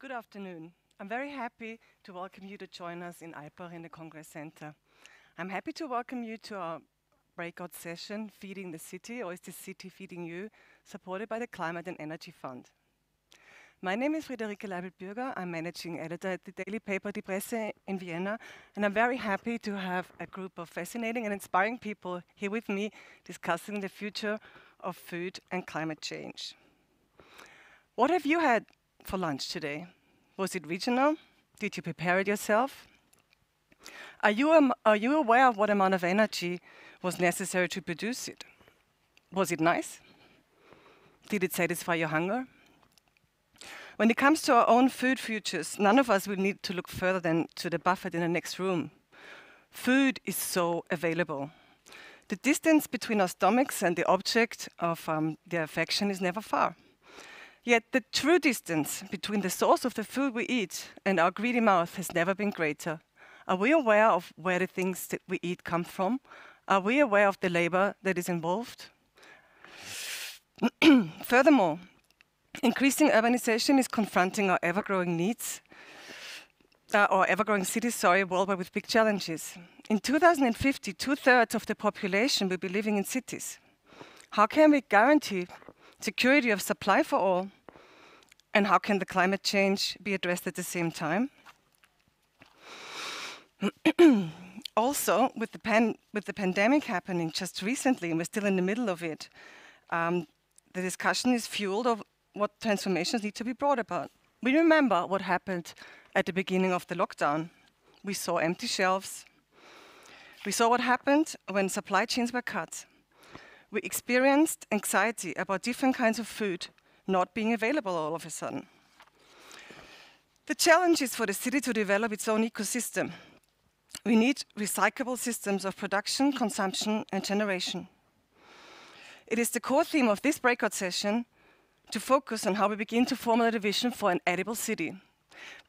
Good afternoon. I'm very happy to welcome you to join us in Alpbach in the Congress Center. I'm happy to welcome you to our breakout session, Feeding the City, or Is the City Feeding You?, supported by the Climate and Energy Fund. My name is Friederike Leibel-Bürger. I'm managing editor at the daily paper Die Presse in Vienna, and I'm very happy to have a group of fascinating and inspiring people here with me discussing the future of food and climate change. What have you had for lunch today? Was it regional? Did you prepare it yourself? Are you aware of what amount of energy was necessary to produce it? Was it nice? Did it satisfy your hunger? When it comes to our own food futures, none of us will need to look further than to the buffet in the next room. Food is so available. The distance between our stomachs and the object of their affection is never far. Yet the true distance between the source of the food we eat and our greedy mouth has never been greater. Are we aware of where the things that we eat come from? Are we aware of the labor that is involved? Furthermore, increasing urbanization is confronting our ever-growing needs, ever-growing cities, worldwide with big challenges. In 2050, 2/3 of the population will be living in cities. How can we guarantee security of supply for all? And how can the climate change be addressed at the same time? Also, with the pandemic happening just recently, and we're still in the middle of it, the discussion is fueled of what transformations need to be brought about. We remember what happened at the beginning of the lockdown. We saw empty shelves. We saw what happened when supply chains were cut. We experienced anxiety about different kinds of food not being available all of a sudden. The challenge is for the city to develop its own ecosystem. We need recyclable systems of production, consumption, and generation. It is the core theme of this breakout session to focus on how we begin to formulate a vision for an edible city.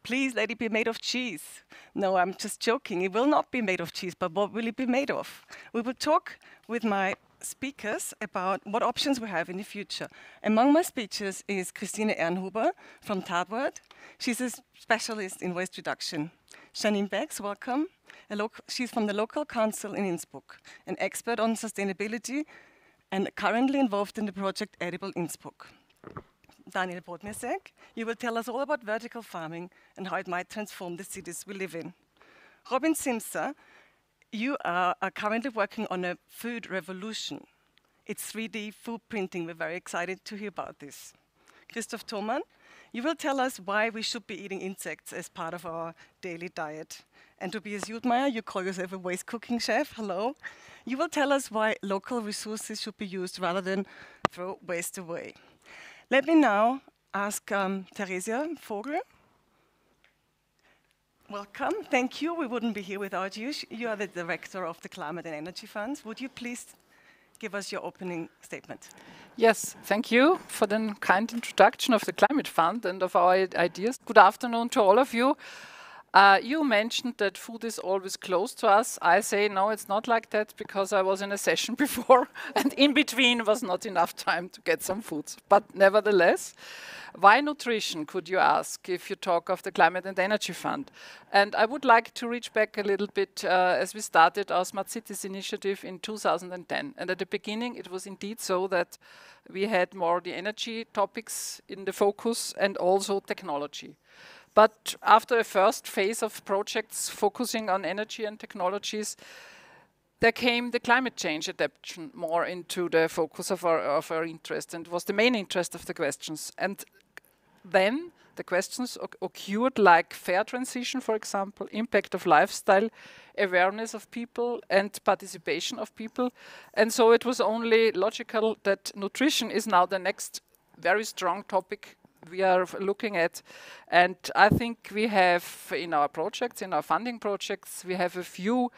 Please let it be made of cheese. No, I'm just joking. It will not be made of cheese, but what will it be made of? We will talk with my speakers about what options we have in the future. Among my speakers is Christine Ehrenhuber from Tatwort. She's a specialist in waste reduction. Janine Becks, welcome. She's from the local council in Innsbruck, an expert on sustainability and currently involved in the project Edible Innsbruck. Daniel Podmisek, you will tell us all about vertical farming and how it might transform the cities we live in. Robin Simser, you are currently working on a food revolution. It's 3D food printing. We're very excited to hear about this. Christoph Thomann, you will tell us why we should be eating insects as part of our daily diet. And Tobias Jutmeier, you call yourself a waste cooking chef. Hello. You will tell us why local resources should be used rather than throw waste away. Let me now ask Theresia Vogel. Welcome. Thank you. We wouldn't be here without you. You are the director of the Climate and Energy Funds. Would you please give us your opening statement? Yes, thank you for the kind introduction of the Climate Fund and of our ideas. Good afternoon to all of you. You mentioned that food is always close to us. I say, no, it's not like that because I was in a session before and in between was not enough time to get some food. But nevertheless, why nutrition, could you ask, if you talk of the Climate and Energy Fund? And I would like to reach back a little bit as we started our Smart Cities initiative in 2010. And at the beginning, it was indeed so that we had more the energy topics in the focus and also technology. But after a first phase of projects focusing on energy and technologies, there came the climate change adaptation more into the focus of our interest, and was the main interest of the questions. And then the questions occurred like fair transition, for example, impact of lifestyle, awareness of people and participation of people. And so it was only logical that nutrition is now the next very strong topic we are looking at. And I think we have in our projects, in our funding projects, we have a few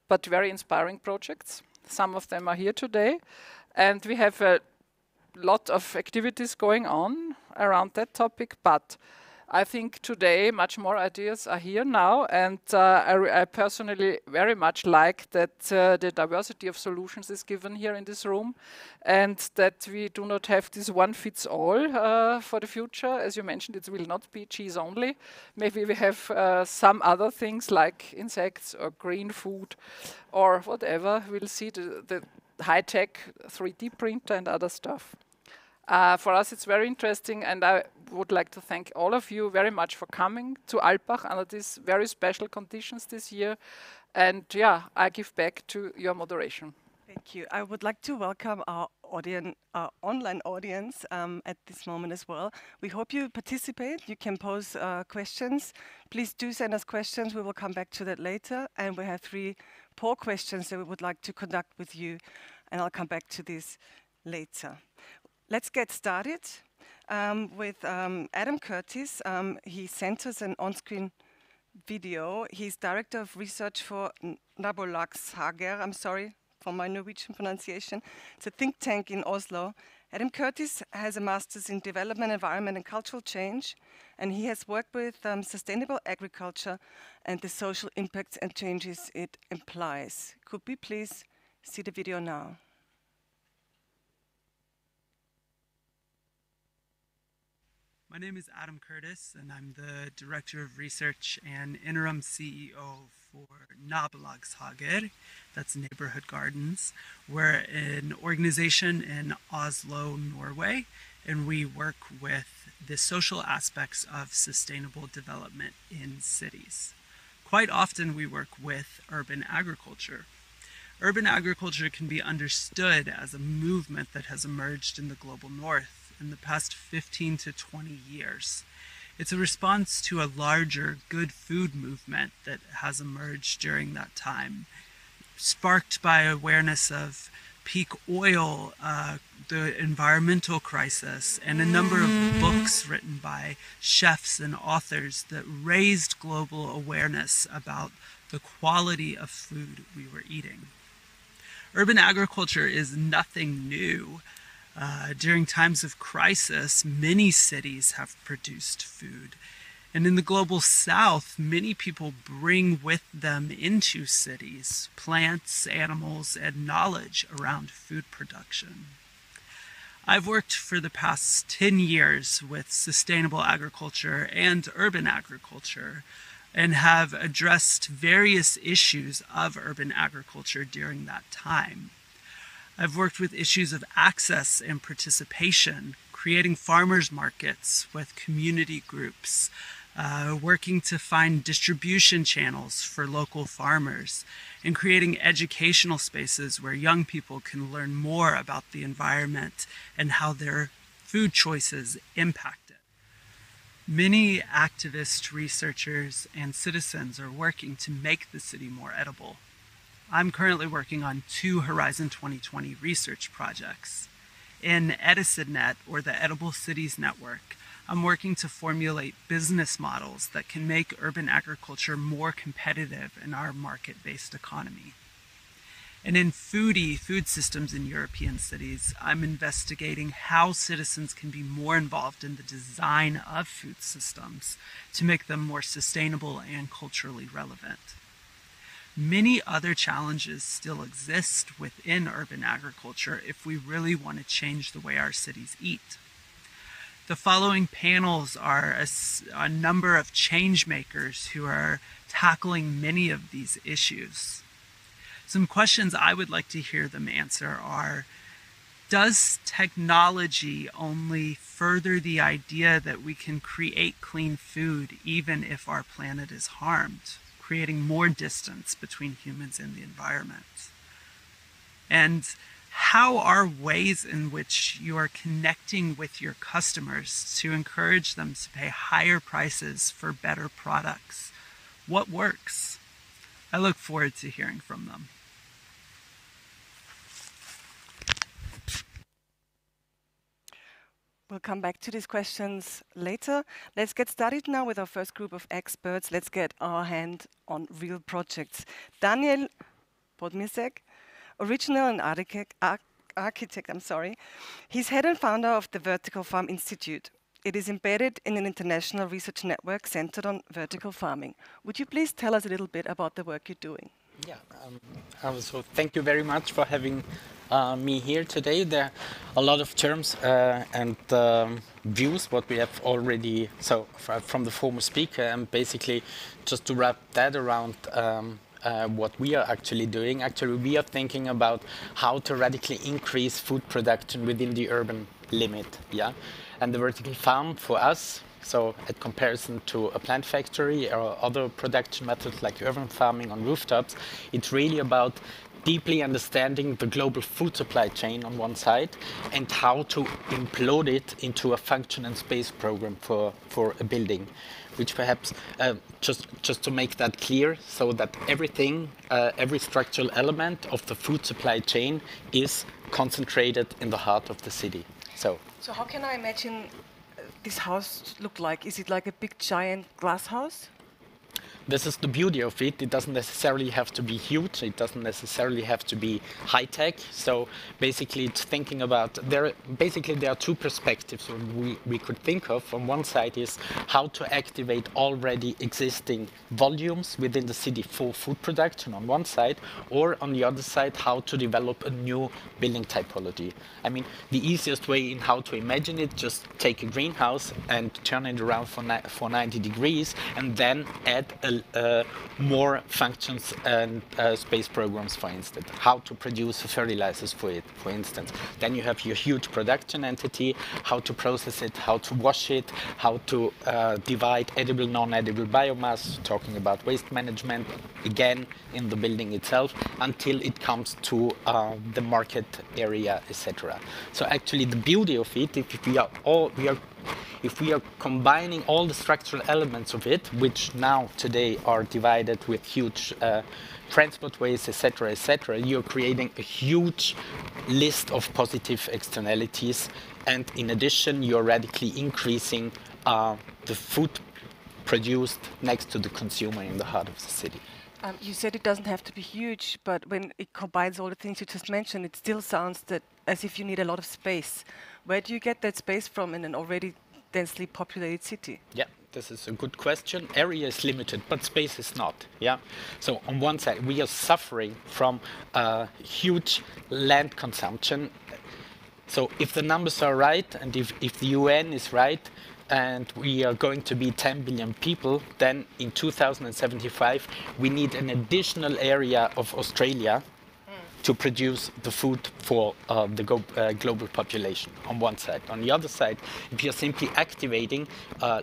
but very inspiring projects. Some of them are here today. And we have a lot of activities going on around that topic, but I think today much more ideas are here now, and I personally very much like that the diversity of solutions is given here in this room, and that we do not have this one fits all for the future. As you mentioned, it will not be cheese only. Maybe we have some other things like insects or green food or whatever. We'll see the high-tech 3D printer and other stuff. For us, it's very interesting, and I would like to thank all of you very much for coming to Alpbach under these very special conditions this year. And yeah, I give back to your moderation. Thank you. I would like to welcome our online audience at this moment as well. We hope you participate. You can pose questions. Please do send us questions. We will come back to that later. And we have 3 poll questions that we would like to conduct with you. And I'll come back to this later. Let's get started with Adam Curtis. He sent us an on-screen video. He's Director of Research for Nabolagsager. I'm sorry for my Norwegian pronunciation. It's a think tank in Oslo. Adam Curtis has a master's in Development, Environment and Cultural Change, and he has worked with sustainable agriculture and the social impacts and changes it implies. Could we please see the video now? My name is Adam Curtis, and I'm the Director of Research and Interim CEO for Nabolagsager, that's Neighborhood Gardens. We're an organization in Oslo, Norway, and we work with the social aspects of sustainable development in cities. Quite often we work with urban agriculture. Urban agriculture can be understood as a movement that has emerged in the global north in the past 15 to 20 years. It's a response to a larger good food movement that has emerged during that time, sparked by awareness of peak oil, the environmental crisis, and a number of books written by chefs and authors that raised global awareness about the quality of food we were eating. Urban agriculture is nothing new. During times of crisis, many cities have produced food. And in the global south, many people bring with them into cities plants, animals, and knowledge around food production. I've worked for the past 10 years with sustainable agriculture and urban agriculture, and have addressed various issues of urban agriculture during that time. I've worked with issues of access and participation, creating farmers markets with community groups, working to find distribution channels for local farmers, and creating educational spaces where young people can learn more about the environment and how their food choices impact it. Many activists, researchers, and citizens are working to make the city more edible. I'm currently working on 2 Horizon 2020 research projects. In EdisonNet, or the Edible Cities Network, I'm working to formulate business models that can make urban agriculture more competitive in our market-based economy. And in food systems in European cities, I'm investigating how citizens can be more involved in the design of food systems to make them more sustainable and culturally relevant. Many other challenges still exist within urban agriculture if we really want to change the way our cities eat. The following panels are a number of change makers who are tackling many of these issues. Some questions I would like to hear them answer are, does technology only further the idea that we can create clean food even if our planet is harmed, creating more distance between humans and the environment? And how are ways in which you are connecting with your customers to encourage them to pay higher prices for better products? What works? I look forward to hearing from them. We'll come back to these questions later. Let's get started now with our first group of experts. Let's get our hand on real projects. Daniel Podmisek, original and architect, he's head and founder of the Vertical Farm Institute. It is embedded in an international research network centered on vertical farming. Would you please tell us a little bit about the work you're doing? Yeah, so thank you very much for having me here today. There are a lot of terms and views what we have already, so from the former speaker, and basically just to wrap that around what we are actually doing. Actually, we are thinking about how to radically increase food production within the urban limit, yeah? And the vertical farm for us, so at comparison to a plant factory or other production methods like urban farming on rooftops, it's really about deeply understanding the global food supply chain on one side and how to implode it into a function and space program for a building, which perhaps just to make that clear, so that everything, every structural element of the food supply chain is concentrated in the heart of the city. So how can I imagine this house look like? Is it like a big giant glass house? This is the beauty of it. It doesn't necessarily have to be huge. It doesn't necessarily have to be high tech. So basically, it's thinking about there are two perspectives we could think of. On one side is how to activate already existing volumes within the city for food production on one side, or on the other side, how to develop a new building typology. I mean, the easiest way in how to imagine it, just take a greenhouse and turn it around for 90 degrees, and then add more functions and space programs, for instance. How to produce fertilizers for it, for instance. Then you have your huge production entity, how to process it, how to wash it, how to divide edible, non-edible biomass, talking about waste management, again, in the building itself, until it comes to the market area, etc. So actually the beauty of it, if we are combining all the structural elements of it, which now today are divided with huge transport ways, etc., you're creating a huge list of positive externalities, and in addition, you're radically increasing the food produced next to the consumer in the heart of the city. You said it doesn't have to be huge, but when it combines all the things you just mentioned, it still sounds as if you need a lot of space. Where do you get that space from in an already densely populated city? Yeah, this is a good question. Area is limited, but space is not. Yeah. So on one side, we are suffering from huge land consumption. So if the numbers are right, and if the UN is right, and we are going to be 10 billion people, then in 2075 we need an additional area of Australia to produce the food for the global population on one side. On the other side, if you're simply activating,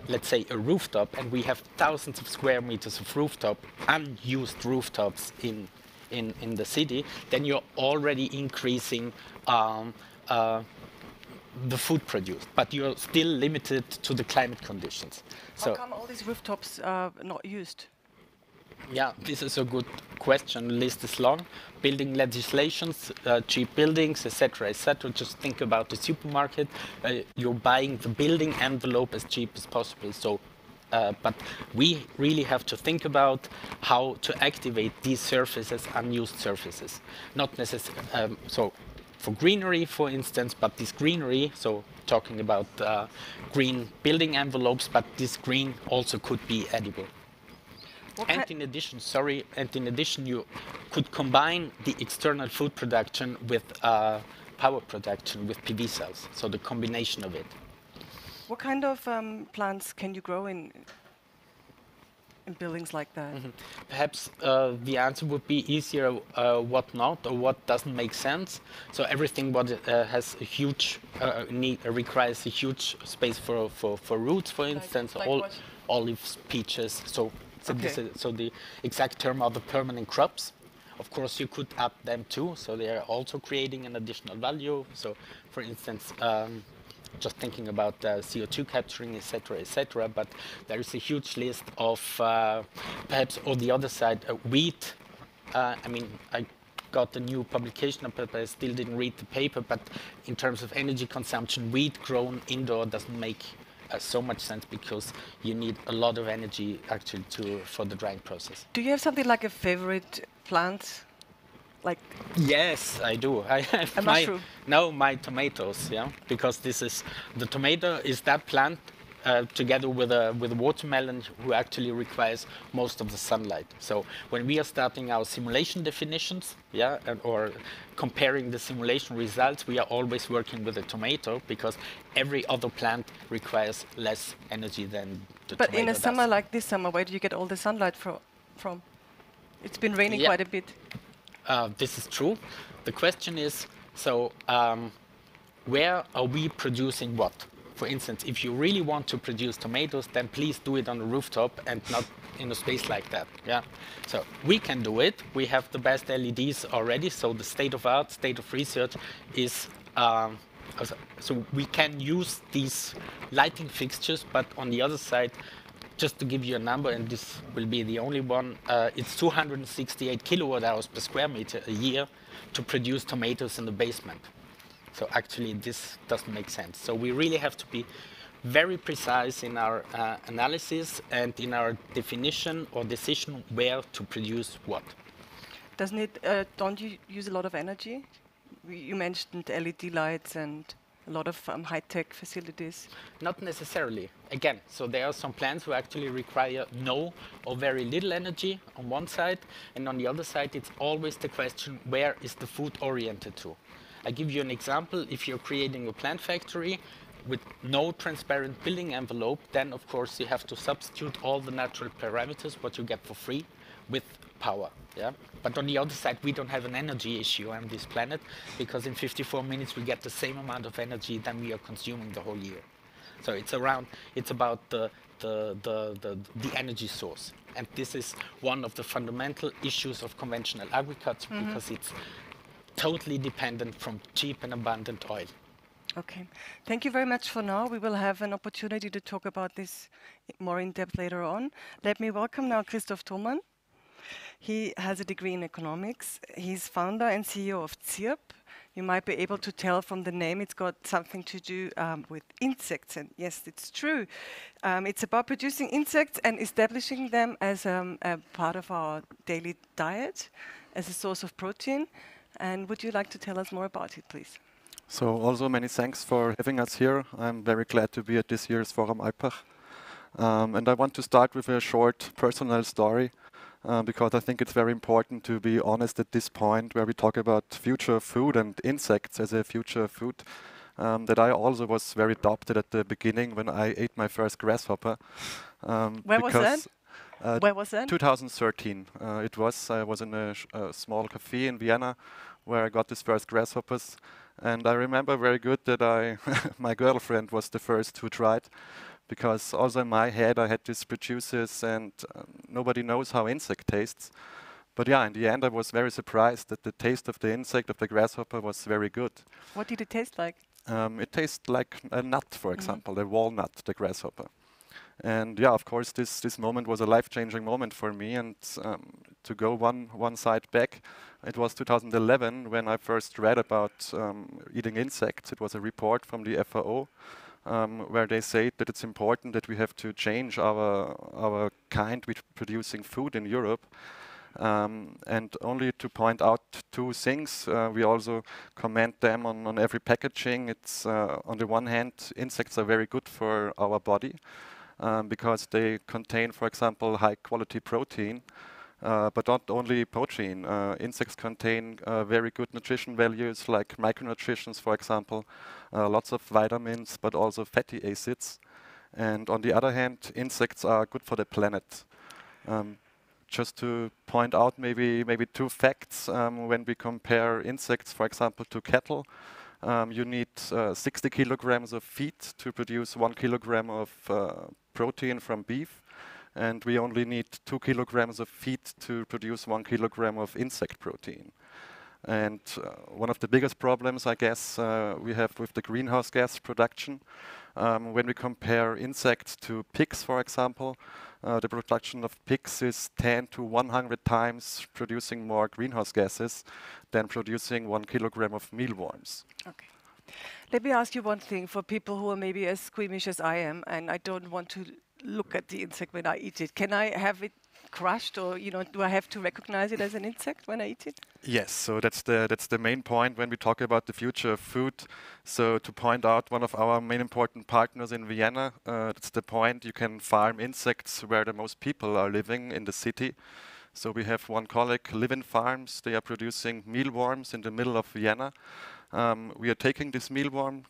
let's say, a rooftop, and we have thousands of square meters of rooftop, unused rooftops in the city, then you're already increasing the food produced, but you're still limited to the climate conditions. How come all these rooftops are not used? Yeah, this is a good question. The list is long. Building legislations, cheap buildings, etc., etc. Just think about the supermarket. You're buying the building envelope as cheap as possible. So, but we really have to think about how to activate these surfaces, unused surfaces. Not necessarily. So, for greenery, for instance, but this greenery, so talking about green building envelopes, but this green also could be edible. And in addition, you could combine the external food production with power production with PV cells, so the combination of it. What kind of plants can you grow in buildings like that? Mm-hmm. Perhaps the answer would be easier what not, or what doesn't make sense. So everything what has a huge requires a huge space for roots, for instance, like olives, peaches. So the exact term are the permanent crops. Of course, you could add them too, so they are also creating an additional value. So, for instance, just thinking about CO2 capturing, etc., but there is a huge list of perhaps on the other side, wheat. I mean, I got a new publication, but I still didn't read the paper. But in terms of energy consumption, wheat grown indoor doesn't make so much sense, because you need a lot of energy actually for the drying process. Do you have something like a favorite plant, like Yes, I do. I have a mushroom? my tomatoes, yeah, because this is the tomato is that plant together with a watermelon who actually requires most of the sunlight. So when we are starting our simulation definitions, yeah, or comparing the simulation results, we are always working with a tomato because every other plant requires less energy than the But tomato in a does. summer like this summer, where do you get all the sunlight from? It's been raining Yeah. quite a bit. This is true. The question is, so where are we producing what? For instance, if you really want to produce tomatoes, then please do it on a rooftop and not in a space like that. Yeah. So we can do it. We have the best LEDs already. So the state of art, state of research is. So we can use these lighting fixtures, but on the other side, just to give you a number, and this will be the only one, it's 268 kilowatt hours per square meter a year to produce tomatoes in the basement. So actually this doesn't make sense. So we really have to be very precise in our analysis and in our definition or decision where to produce what. Doesn't it? Don't you use a lot of energy? You mentioned LED lights and a lot of high-tech facilities. Not necessarily. Again, so there are some plants who actually require no or very little energy on one side, and on the other side, it's always the question, where is the food oriented to? I give you an example. If you're creating a plant factory with no transparent building envelope, then of course you have to substitute all the natural parameters, what you get for free, with power. Yeah? But on the other side, we don't have an energy issue on this planet, because in 54 minutes we get the same amount of energy than we are consuming the whole year. So it's about the energy source. And this is one of the fundamental issues of conventional agriculture, because it's totally dependent from cheap and abundant oil. Okay. Thank you very much for now. We will have an opportunity to talk about this more in depth later on. Let me welcome now Christoph Thomann. He has a degree in economics. He's founder and CEO of ZIRP. You might be able to tell from the name it's got something to do with insects. And yes, it's true. It's about producing insects and establishing them as a part of our daily diet, as a source of protein. And would you like to tell us more about it, please? So also many thanks for having us here. I'm very glad to be at this year's Forum Alpbach. And I want to start with a short personal story, because I think it's very important to be honest at this point where we talk about future food and insects as a future food. That I also was very adopted at the beginning when I ate my first grasshopper. Where was that? Where was that? 2013. I was in a small cafe in Vienna where I got these first grasshoppers. And I remember very good that my girlfriend was the first who tried, because also in my head I had these producers and nobody knows how insect tastes. But yeah, in the end I was very surprised that the taste of the insect, of the grasshopper, was very good. What did it taste like? It tastes like a nut, for example, the walnut, the grasshopper. And yeah, of course, this moment was a life-changing moment for me. And to go one side back, it was 2011 when I first read about eating insects. It was a report from the FAO where they say that it's important that we have to change our kind with producing food in Europe. And only to point out two things, we also comment them on every packaging. It's on the one hand, insects are very good for our body. Because they contain, for example, high-quality protein, but not only protein. Insects contain very good nutrition values, like micronutrients, for example, lots of vitamins, but also fatty acids. And on the other hand, insects are good for the planet. Just to point out maybe two facts, when we compare insects, for example, to cattle, you need 60 kilograms of feed to produce 1 kilogram of protein from beef, and we only need 2 kilograms of feed to produce 1 kilogram of insect protein. And one of the biggest problems, I guess, we have with the greenhouse gas production, when we compare insects to pigs, for example, the production of pigs is 10 to 100 times producing more greenhouse gases than producing 1 kilogram of mealworms. Okay. Let me ask you one thing for people who are maybe as squeamish as I am, and I don't want to look at the insect when I eat it. Can I have it crushed, or do I have to recognize it as an insect when I eat it? Yes, so that's the main point when we talk about the future of food. So to point out one of our main important partners in Vienna, that's the point. You can farm insects where the most people are living in the city. So we have one colleague, Live-in Farms. They are producing mealworms in the middle of Vienna. We are taking this mealworm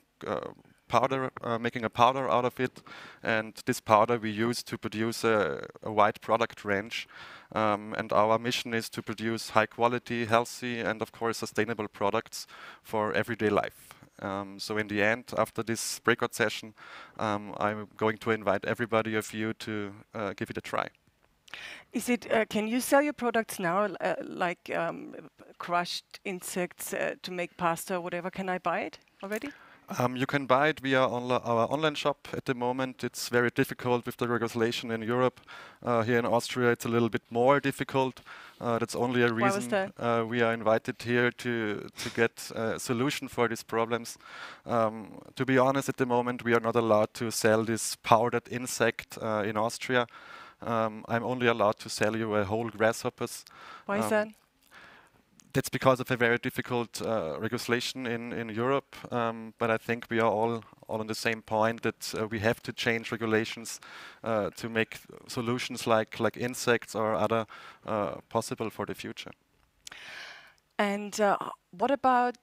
powder, making a powder out of it, and this powder we use to produce a wide product range. And our mission is to produce high quality, healthy, and of course sustainable products for everyday life. So in the end, after this breakout session, I'm going to invite everybody of you to give it a try. Is it? Can you sell your products now, like crushed insects to make pasta or whatever? Can I buy it already? You can buy it via our online shop at the moment. It's very difficult with the legislation in Europe. Here in Austria, it's a little bit more difficult. That's only a reason we are invited here to get a solution for these problems. To be honest, at the moment, we are not allowed to sell this powdered insect in Austria. I'm only allowed to sell you whole grasshoppers. Why is that? That's because of a very difficult legislation in Europe, but I think we are all on the same point that we have to change regulations to make solutions like insects or other possible for the future. And what about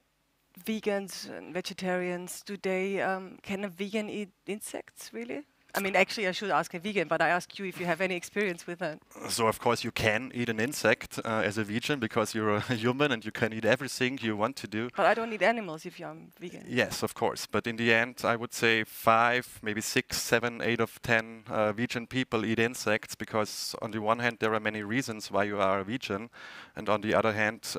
vegans and vegetarians? Do they can a vegan eat insects really? I mean, actually, I should ask a vegan, but I ask you if you have any experience with that. So, of course, you can eat an insect as a vegan because you're a human and you can eat everything you want to do. But I don't eat animals if I'm vegan. Yes, of course. But in the end, I would say 5, maybe 6, 7, 8 of 10 vegan people eat insects because on the one hand, there are many reasons why you are a vegan. And on the other hand,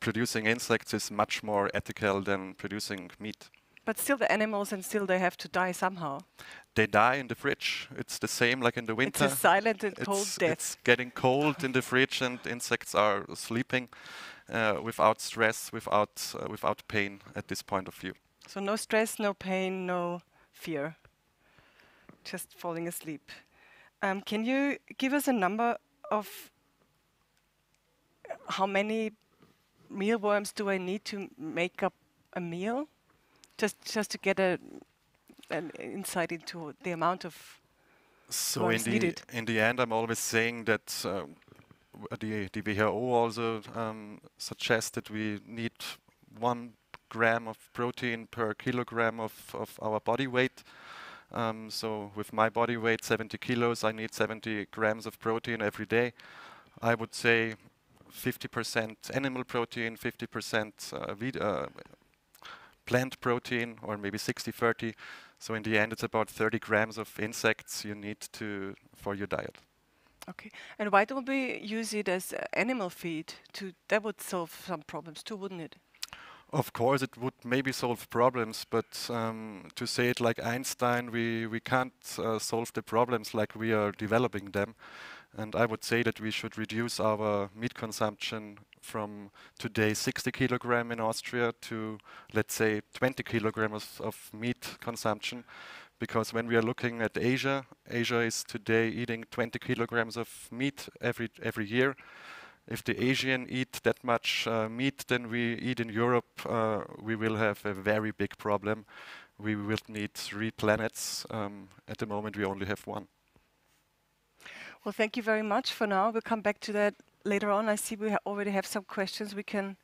producing insects is much more ethical than producing meat. But still the animals, and still they have to die somehow. They die in the fridge. It's the same like in the winter. It's a silent and cold death. It's getting cold in the fridge and insects are sleeping without stress, without pain at this point of view. So no stress, no pain, no fear. Just falling asleep. Can you give us a number of how many mealworms do I need to make up a meal? Just to get an insight into the amount of worms needed. In the end, I'm always saying that the WHO also suggests that we need 1 gram of protein per kilogram of our body weight. So with my body weight, 70 kilos, I need 70 grams of protein every day. I would say 50% animal protein, 50% plant protein, or maybe 60-30. So in the end, it's about 30 grams of insects you need for your diet. Okay. And why don't we use it as animal feed? That would solve some problems too, wouldn't it? Of course, it would maybe solve problems, but to say it like Einstein, we can't solve the problems like we are developing them. And I would say that we should reduce our meat consumption from today 60 kilogram in Austria to, let's say, 20 kilograms of meat consumption. Because when we are looking at Asia, Asia is today eating 20 kilograms of meat every year. If the Asian eat that much meat than we eat in Europe, we will have a very big problem. We will need 3 planets. At the moment, we only have 1. Well, thank you very much for now. We'll come back to that later on. I see we already have some questions we can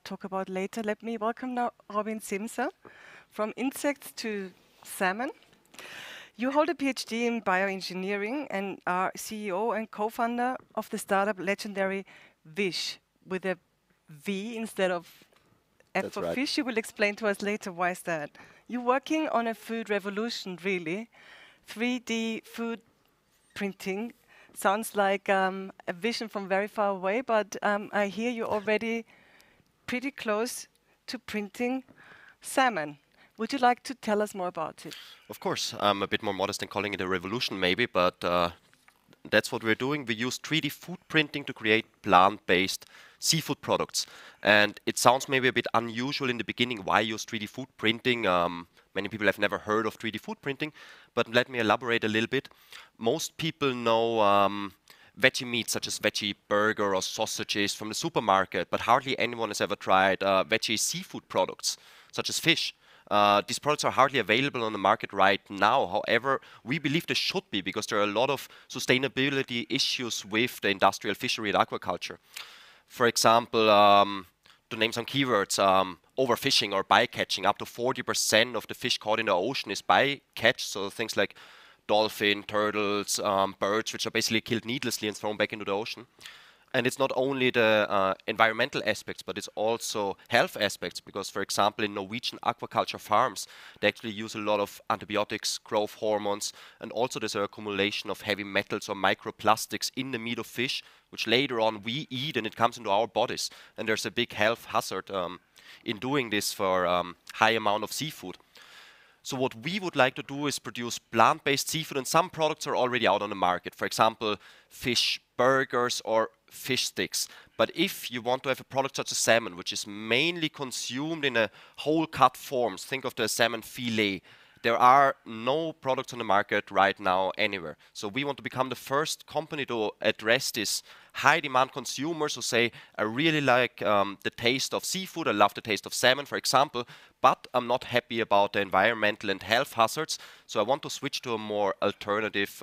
talk about later. Let me welcome now Robin Simser, from insects to salmon. You hold a PhD in bioengineering and are CEO and co-founder of the startup legendary Wish, with a V instead of F for fish. You will explain to us later why is that. You're working on a food revolution, really. 3D food printing sounds like a vision from very far away, but I hear you're already pretty close to printing salmon. Would you like to tell us more about it? Of course. I'm a bit more modest in calling it a revolution maybe, but that's what we're doing. We use 3D food printing to create plant-based seafood products. And it sounds maybe a bit unusual in the beginning, why use 3D food printing? Many people have never heard of 3D food printing, but let me elaborate a little bit. Most people know veggie meats such as veggie burger or sausages from the supermarket, but hardly anyone has ever tried veggie seafood products such as fish. These products are hardly available on the market right now. However, we believe they should be because there are a lot of sustainability issues with the industrial fishery and aquaculture. For example, to name some keywords, overfishing or bycatching. Up to 40% of the fish caught in the ocean is bycatch, so things like dolphin, turtles, birds, which are basically killed needlessly and thrown back into the ocean. And it's not only the environmental aspects, but it's also health aspects, because, for example, in Norwegian aquaculture farms, they actually use a lot of antibiotics, growth hormones, and also there's an accumulation of heavy metals or microplastics in the meat of fish, which later on we eat and it comes into our bodies. And there's a big health hazard in doing this for high amount of seafood. So what we would like to do is produce plant-based seafood, and some products are already out on the market. For example, fish burgers or fish sticks. But if you want to have a product such as salmon, which is mainly consumed in a whole cut forms, think of the salmon fillet, there are no products on the market right now anywhere. So we want to become the first company to address this high demand consumers who say, I really like the taste of seafood, I love the taste of salmon, for example, but I'm not happy about the environmental and health hazards, so I want to switch to a more alternative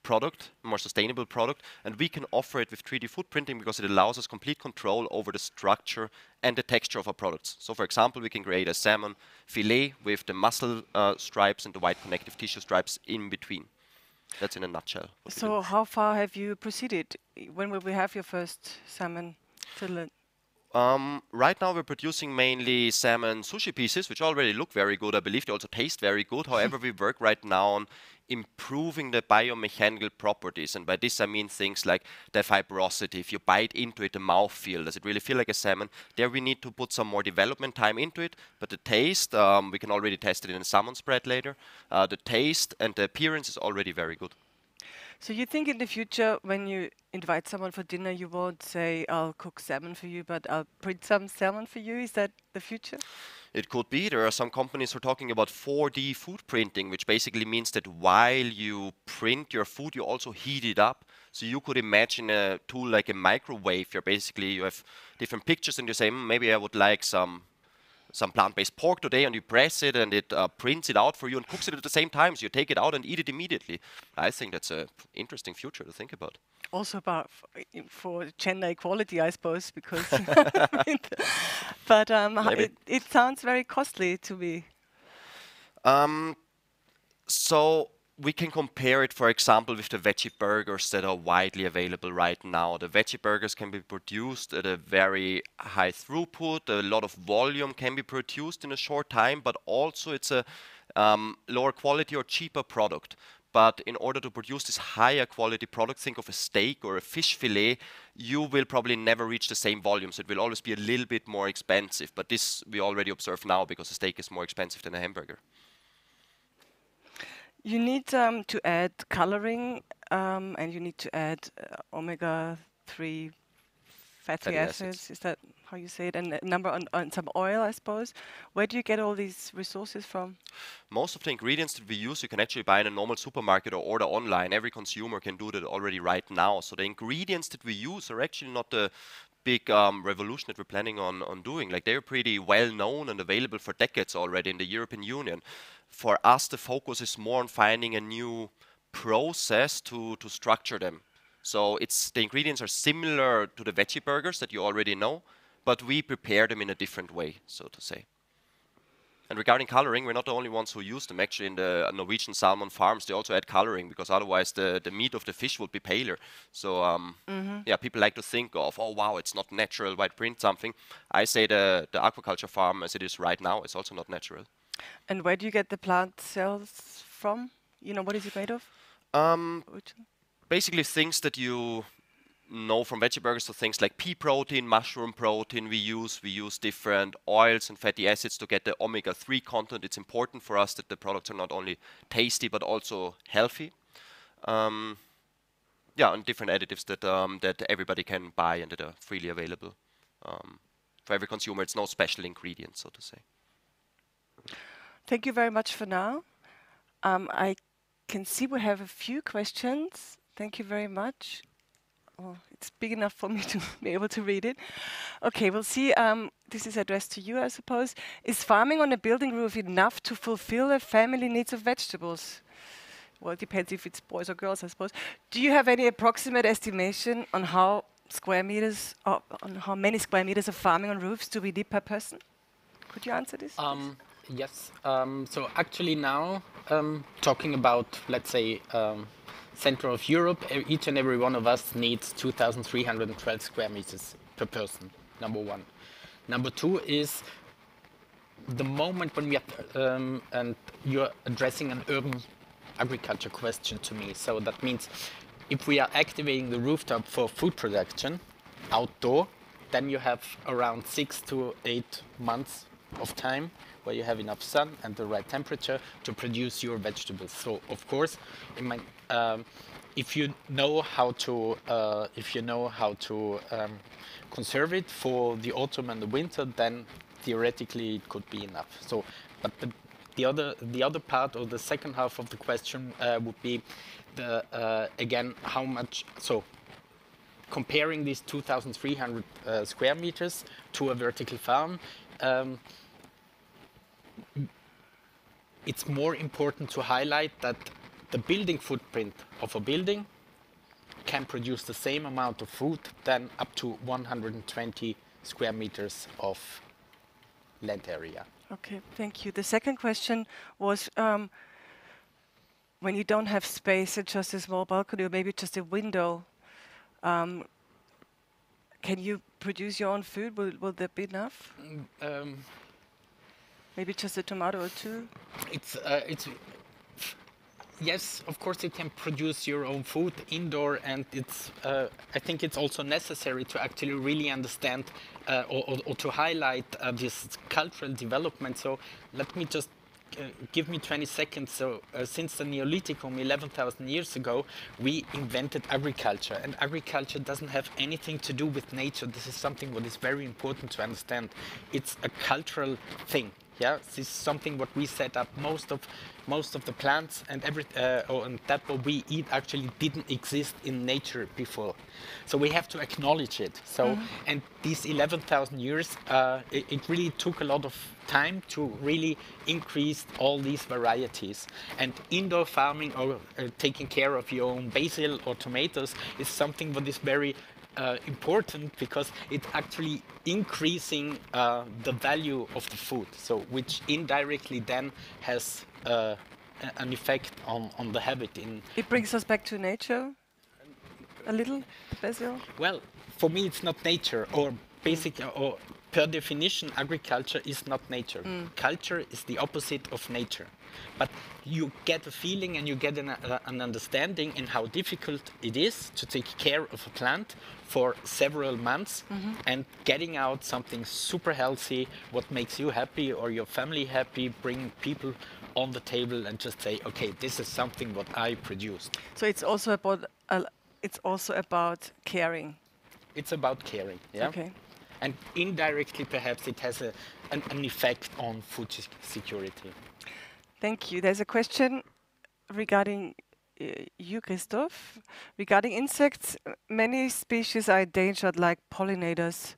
product, more sustainable product, and we can offer it with 3D food printing because it allows us complete control over the structure and the texture of our products. So for example, we can create a salmon fillet with the muscle stripes and the white connective tissue stripes in between. That's in a nutshell. So how far have you proceeded? When will we have your first salmon fillet? Right now we're producing mainly salmon sushi pieces, which already look very good. I believe they also taste very good. However, we work right now on improving the biomechanical properties. And by this I mean things like the fibrosity. If you bite into it, the mouthfeel, does it really feel like a salmon? There we need to put some more development time into it. But the taste, we can already test it in a salmon spread later. The taste and the appearance is already very good. So you think in the future, when you invite someone for dinner, you won't say, I'll cook salmon for you, but I'll print some salmon for you? Is that the future? It could be. There are some companies who are talking about 4D food printing, which basically means that while you print your food, you also heat it up. So you could imagine a tool like a microwave. You have different pictures and you say, maybe I would like some plant-based pork today, and you press it and it prints it out for you and cooks it at the same time. So you take it out and eat it immediately. I think that's an interesting future to think about. Also about for gender equality, I suppose, because but it sounds very costly to me. So we can compare it, for example, with the veggie burgers that are widely available right now. The veggie burgers can be produced at a very high throughput. A lot of volume can be produced in a short time, but also it's a lower quality or cheaper product. But in order to produce this higher quality product, think of a steak or a fish fillet, you will probably never reach the same volume. So it will always be a little bit more expensive. But this we already observe now because a steak is more expensive than a hamburger. You need to add coloring and you need to add omega-3 fatty acids. Is that how you say it? And a number on some oil, I suppose. Where do you get all these resources from? Most of the ingredients that we use, you can actually buy in a normal supermarket or order online. Every consumer can do that already right now. So the ingredients that we use are actually not the big revolution that we're planning on doing. Like, they're pretty well known and available for decades already in the European Union. For us, the focus is more on finding a new process to structure them. So the ingredients are similar to the veggie burgers that you already know, but we prepare them in a different way, so to say. And regarding coloring, we're not the only ones who use them. Actually, in the Norwegian salmon farms, they also add coloring because otherwise the meat of the fish would be paler. So yeah, people like to think of, oh wow, it's not natural, why print something? I say the aquaculture farm as it is right now is also not natural. And where do you get the plant cells from? You know, what is it made of? Basically things that you know from veggie burgers, so things like pea protein, mushroom protein we use different oils and fatty acids to get the omega-3 content. It's important for us that the products are not only tasty but also healthy. Yeah, and different additives that everybody can buy and that are freely available. For every consumer, it's no special ingredient, so to say. Thank you very much for now. I can see we have a few questions. Thank you very much. Oh, it's big enough for me to be able to read it. Okay, we'll see. This is addressed to you, I suppose. Is farming on a building roof enough to fulfill the family needs of vegetables? Well, it depends if it's boys or girls, I suppose. Do you have any approximate estimation on how square meters, on how many square meters of farming on roofs do we need per person? Could you answer this? Please? Yes. So actually now, talking about, let's say, center of Europe, each and every one of us needs 2,312 square meters per person, number one. Number two is the moment when we are, and you're addressing an urban agriculture question to me. So that means if we are activating the rooftop for food production outdoor, then you have around 6 to 8 months of time where you have enough sun and the right temperature to produce your vegetables. So of course, if you know how to conserve it for the autumn and the winter, then theoretically it could be enough. So, but the other part, or the second half of the question, would be again how much. So comparing these 2,300 square meters to a vertical farm. It's more important to highlight that the building footprint of a building can produce the same amount of food than up to 120 square meters of land area. Okay, thank you. The second question was, when you don't have space and just a small balcony or maybe just a window, can you produce your own food? Will that be enough? Maybe just a tomato or two? It's yes, of course you can produce your own food indoor, and it's I think it's also necessary to actually really understand or to highlight this cultural development. So let me just give me 20 seconds. So since the Neolithicum 11,000 years ago, we invented agriculture, and agriculture doesn't have anything to do with nature. This is something what is very important to understand. It's a cultural thing. Yeah, this is something what we set up. Most of the plants and and that what we eat actually didn't exist in nature before. So we have to acknowledge it. So and these 11,000 years, it really took a lot of time to really increase all these varieties. And indoor farming or taking care of your own basil or tomatoes is something what is very important, because it's actually increasing the value of the food, so which indirectly then has an effect on the habit. It brings us back to nature a little, Basil? Well, for me it's not nature, or basic or per definition agriculture is not nature. Culture is the opposite of nature. But you get a feeling and you get an understanding in how difficult it is to take care of a plant for several months and getting out something super healthy, what makes you happy or your family happy, bringing people on the table and just say, okay, this is something what I produced. So it's also about caring. It's about caring, yeah. Okay. And indirectly, perhaps it has an effect on food security. Thank you. There's a question regarding you, Christoph. Regarding insects, many species are endangered, like pollinators.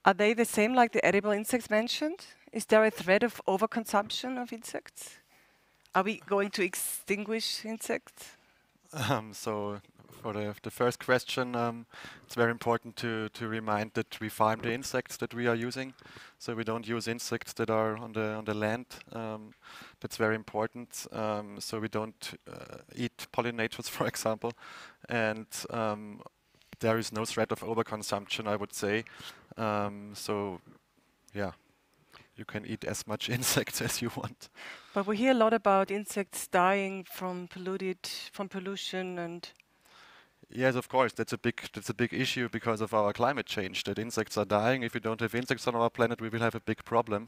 Are they the same like the edible insects mentioned? Is there a threat of overconsumption of insects? Are we going to extinguish insects? So for the first question, it's very important to remind that we farm the insects that we are using. So we don't use insects that are on the land. That's very important. So we don't eat pollinators, for example. And there is no threat of overconsumption, I would say. So yeah, you can eat as much insects as you want. But we hear a lot about insects dying from pollution and. Yes, of course, that's a big issue because of our climate change. That insects are dying. If we don't have insects on our planet, we will have a big problem.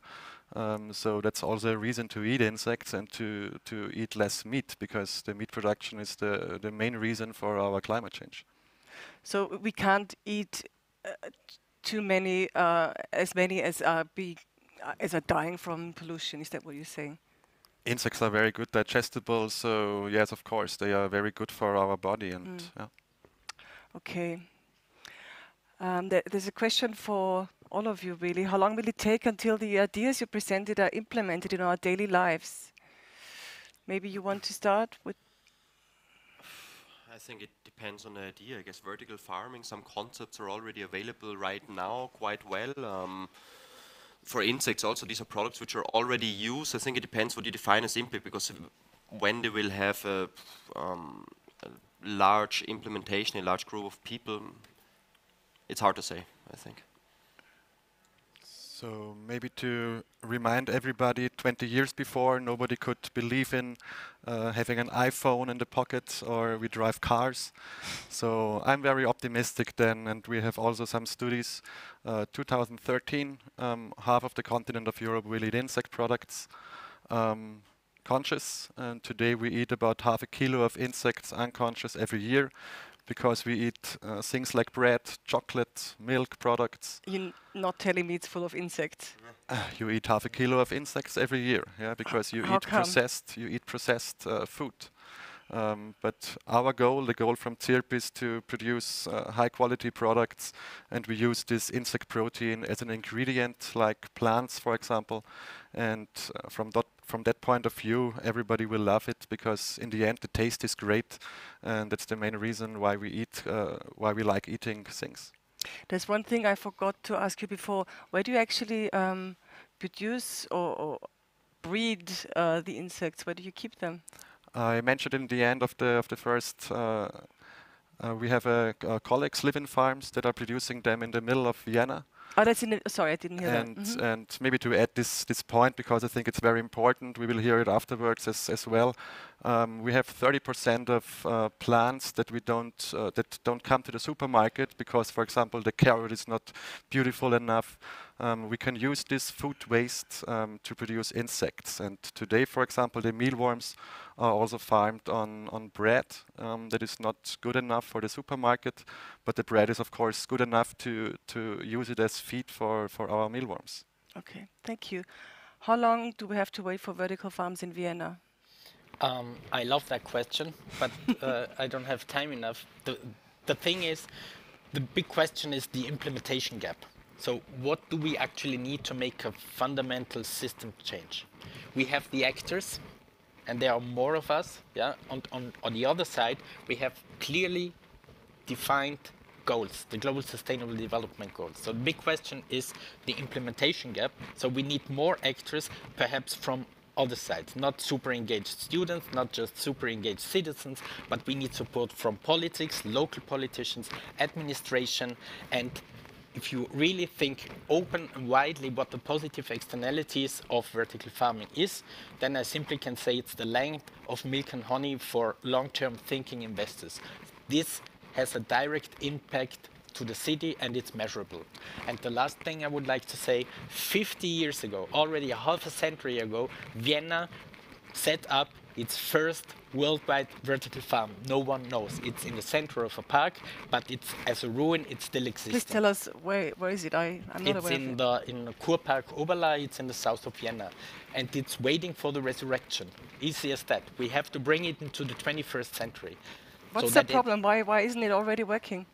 So that's also a reason to eat insects and to eat less meat, because the meat production is the main reason for our climate change. So we can't eat too many, as many as are dying from pollution. Is that what you're saying? insects are very good digestible, so yes, of course, they are very good for our body. And yeah. Okay. There's a question for all of you, really. How long will it take until the ideas you presented are implemented in our daily lives? Maybe you want to start with... I think it depends on the idea. I guess vertical farming, some concepts are already available right now quite well. For insects also, these are products which are already used. I think it depends what you define as impact, because when they will have a large implementation, a large group of people, it's hard to say, I think. So maybe to remind everybody, 20 years before, nobody could believe in having an iPhone in the pocket, or we drive cars. So I'm very optimistic then, and we have also some studies. 2013, half of the continent of Europe will eat insect products conscious, and today we eat about half a kilo of insects unconscious every year, because we eat things like bread, chocolate, milk products. You're not telling me it's full of insects. You eat half a kilo of insects every year, yeah, because you eat processed food. But our goal, the goal from CIRP, is to produce high quality products, and we use this insect protein as an ingredient, like plants, for example. And from that point of view, everybody will love it, because in the end the taste is great, and that's the main reason why we like eating things. There's one thing I forgot to ask you before. Where do you actually produce or breed the insects? Where do you keep them? I mentioned in the end of the first. We have colleagues live in farms that are producing them in the middle of Vienna. Oh, that's in the, sorry, I didn't hear And that. and maybe to add this point, because I think it's very important, we will hear it afterwards as well. We have 30% of plants that don't come to the supermarket, because, for example, the carrot is not beautiful enough. We can use this food waste to produce insects. And today, for example, the mealworms are also farmed on bread that is not good enough for the supermarket, but the bread is, of course, good enough to use it as feed for our mealworms. Okay, thank you. How long do we have to wait for vertical farms in Vienna? I love that question, but I don't have time enough. The thing is, the big question is the implementation gap. So what do we actually need to make a fundamental system change? We have the actors, and there are more of us. Yeah. On the other side, we have clearly defined goals, the Global Sustainable Development Goals. So the big question is the implementation gap. So we need more actors, perhaps from other sides, not super engaged students, not just super engaged citizens, but we need support from politics, local politicians, administration, and if you really think open and widely what the positive externalities of vertical farming is, then I simply can say it's the length of milk and honey for long-term thinking investors. This has a direct impact to the city, and it's measurable. And the last thing I would like to say, 50 years ago, already a half a century ago, Vienna set up its first worldwide vertical farm. No one knows. It's in the center of a park, but it's as a ruin, it still exists. Please tell us where is it? I'm not aware of it. It's in the Kurpark Oberla, it's in the south of Vienna. And it's waiting for the resurrection. Easy as that. We have to bring it into the 21st century. What's the problem? Why isn't it already working?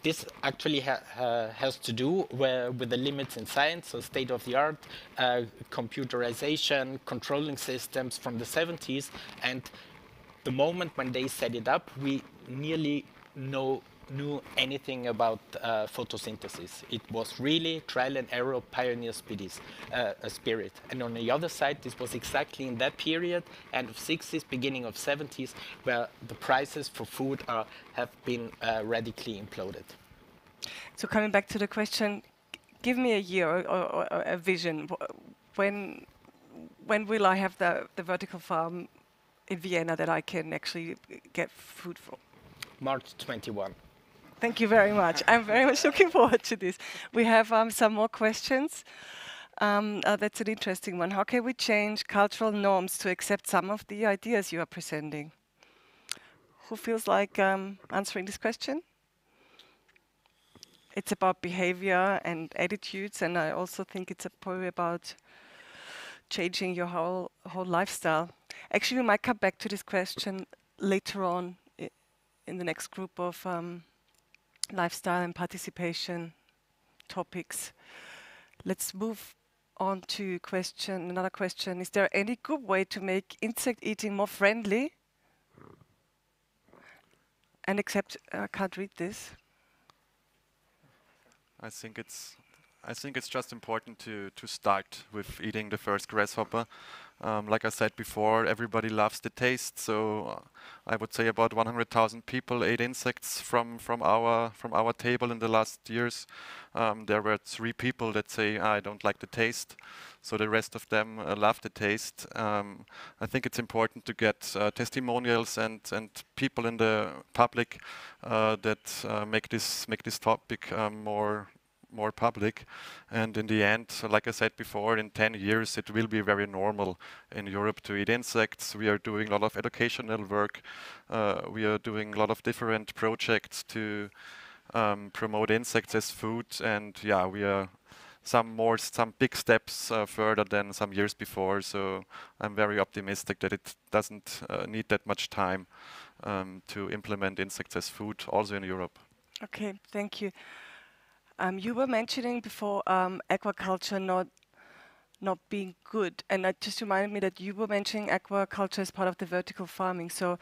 This actually has to do with the limits in science, so state-of-the-art computerization, controlling systems from the 70s. And the moment when they set it up, we nearly knew anything about photosynthesis. It was really trial and error, pioneer spirit. And on the other side, this was exactly in that period, end of 60s, beginning of 70s, where the prices for food have been radically imploded. So coming back to the question, give me a year or a vision. When will I have the vertical farm in Vienna that I can actually get food from? March 21. Thank you very much. I'm very much looking forward to this. We have some more questions. That's an interesting one. How can we change cultural norms to accept some of the ideas you are presenting? Who feels like answering this question? It's about behavior and attitudes, and I also think it's probably about changing your whole lifestyle. Actually, we might come back to this question later on in the next group of lifestyle and participation topics. Let's move on to another question. Is there any good way to make insect eating more friendly? And except I can't read this. I think it's just important to start with eating the first grasshopper. Like I said before, everybody loves the taste. So I would say about 100,000 people ate insects from our table in the last years. There were 3 people that say I don't like the taste. So the rest of them love the taste. I think it's important to get testimonials and people in the public that make this topic more public, and in the end, like I said before, in 10 years it will be very normal in Europe to eat insects. We are doing a lot of educational work. We are doing a lot of different projects to promote insects as food, and yeah, we are some big steps further than some years before. So I'm very optimistic that it doesn't need that much time to implement insects as food, also in Europe. Okay, thank you. You were mentioning before aquaculture not being good, and that just reminded me that you were mentioning aquaculture as part of the vertical farming. So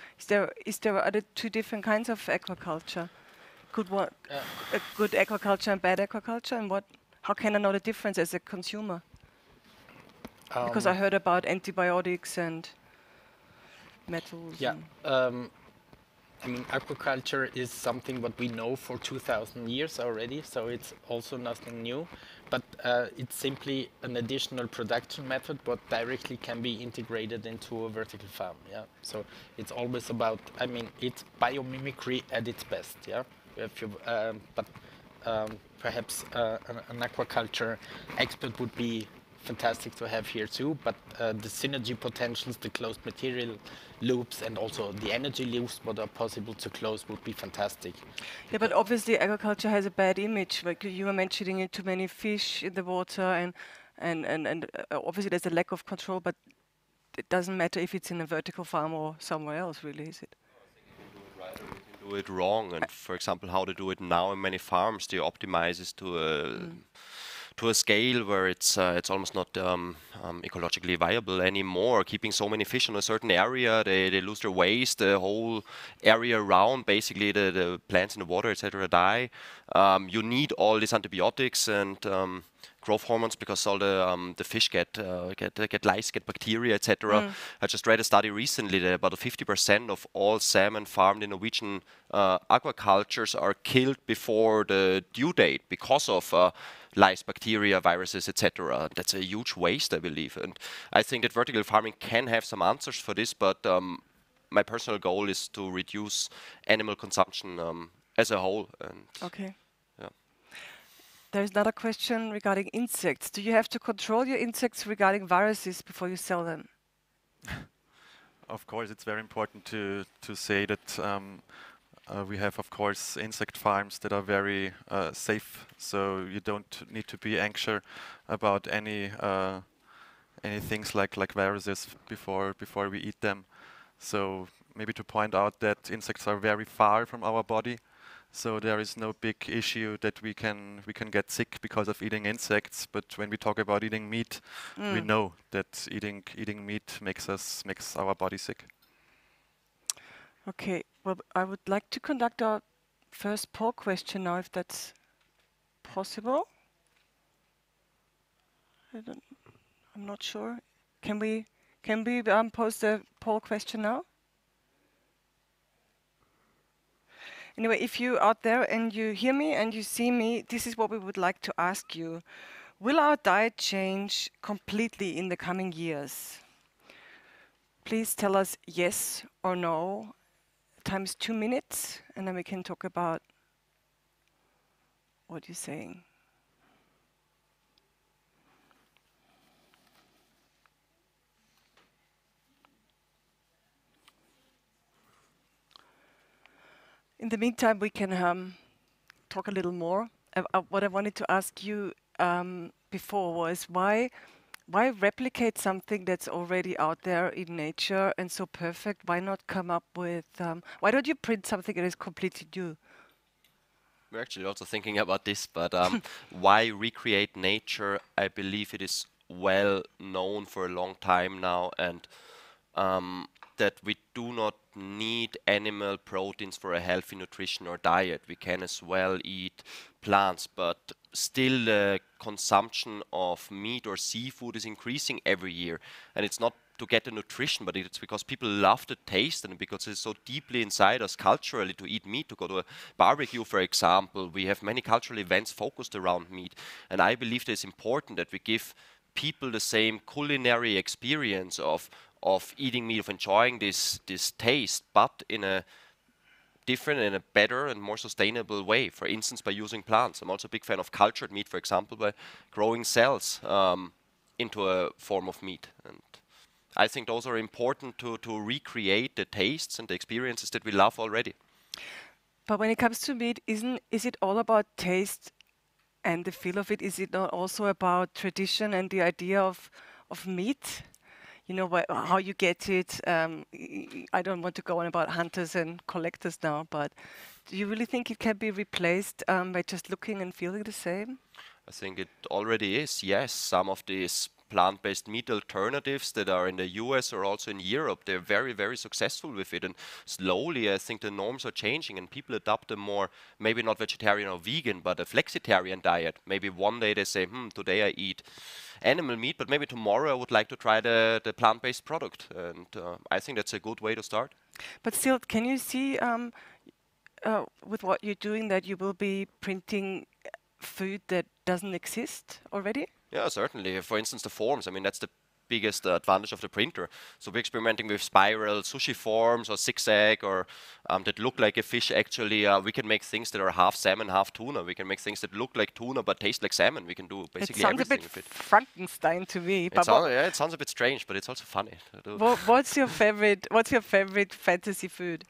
is there other 2 different kinds of aquaculture? A good aquaculture and bad aquaculture, and how can I know the difference as a consumer? Because I heard about antibiotics and metals. Yeah. I mean, aquaculture is something what we know for 2,000 years already, so it's also nothing new. But it's simply an additional production method what directly can be integrated into a vertical farm. Yeah. So it's always about, I mean, it's biomimicry at its best. Yeah. Perhaps an aquaculture expert would be fantastic to have here too, but the synergy potentials, the closed material loops, and also the energy loops what are possible to close would be fantastic. Yeah, but obviously agriculture has a bad image. Like you were mentioning it, too many fish in the water, and obviously there's a lack of control, but it doesn't matter if it's in a vertical farm or somewhere else, really, is it? Do it wrong, and for example, how they do it now in many farms, they optimize it to a scale where it's almost not ecologically viable anymore. Keeping so many fish in a certain area, they lose their waste. The whole area around, basically the plants in the water, etc., die. You need all these antibiotics and growth hormones because all the fish get lice, get bacteria, etc. I just read a study recently that about 50% of all salmon farmed in Norwegian aquacultures are killed before the due date because of lice, bacteria, viruses, etc. That's a huge waste, I believe, and I think that vertical farming can have some answers for this. But my personal goal is to reduce animal consumption as a whole. And okay. Yeah. There's another question regarding insects. Do you have to control your insects regarding viruses before you sell them? Of course, it's very important to say that we have, of course, insect farms that are very safe, so you don't need to be anxious about any things like viruses before we eat them. So maybe to point out that insects are very far from our body, so there is no big issue that we can get sick because of eating insects. But when we talk about eating meat, we know that eating meat makes our body sick. Okay, well, I would like to conduct our first poll question now, if that's possible. I'm not sure. Can we pose the poll question now? Anyway, if you out there and you hear me and you see me, this is what we would like to ask you. Will our diet change completely in the coming years? Please tell us yes or no. Time is 2 minutes, and then we can talk about what you're saying. In the meantime, we can talk a little more. What I wanted to ask you before was why why replicate something that's already out there in nature and so perfect? Why not come up with, why don't you print something that is completely new? We're actually also thinking about this, but why recreate nature? I believe it is well known for a long time now, and that we do not need animal proteins for a healthy nutrition or diet. We can as well eat plants, but still the consumption of meat or seafood is increasing every year, and it's not to get the nutrition, but it's because people love the taste and because it's so deeply inside us culturally to eat meat, to go to a barbecue, for example. We have many cultural events focused around meat, and I believe that it's important that we give people the same culinary experience of eating meat, of enjoying this taste, but in a different and a better and more sustainable way. For instance, by using plants. I'm also a big fan of cultured meat, for example, by growing cells into a form of meat. And I think those are important to recreate the tastes and the experiences that we love already. But when it comes to meat, is it all about taste and the feel of it? Is it not also about tradition and the idea of meat? You know, how you get it. I don't want to go on about hunters and collectors now, but do you really think it can be replaced by just looking and feeling the same? I think it already is, yes. Some of these plant-based meat alternatives that are in the US or also in Europe, they're very, very successful with it. And slowly, I think the norms are changing and people adopt a more, maybe not vegetarian or vegan, but a flexitarian diet. Maybe one day they say, today I eat animal meat, but maybe tomorrow I would like to try the plant-based product. And I think that's a good way to start. But still, can you see with what you're doing that you will be printing food that doesn't exist already? Yeah, certainly. For instance, the forms. I mean, that's the biggest advantage of the printer. So we're experimenting with spiral sushi forms or zigzag or that look like a fish actually. We can make things that are half salmon, half tuna. We can make things that look like tuna but taste like salmon. We can do basically everything with it. It sounds a bit Frankenstein to me. Yeah, it sounds a bit strange, but it's also funny. What's your favorite fantasy food?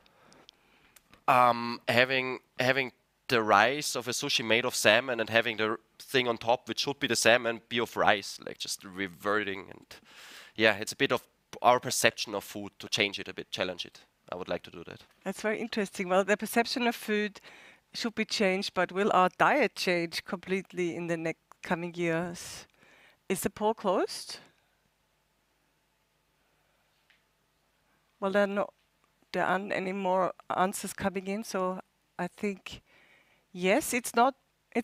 Having the rice of a sushi made of salmon and having the thing on top, which should be the salmon, be of rice, like just reverting. And yeah, it's a bit of our perception of food to change it a bit, challenge it. I would like to do that. That's very interesting. Well, the perception of food should be changed, but will our diet change completely in the next coming years? Is the poll closed? Well, there aren't any more answers coming in, so I think yes, it's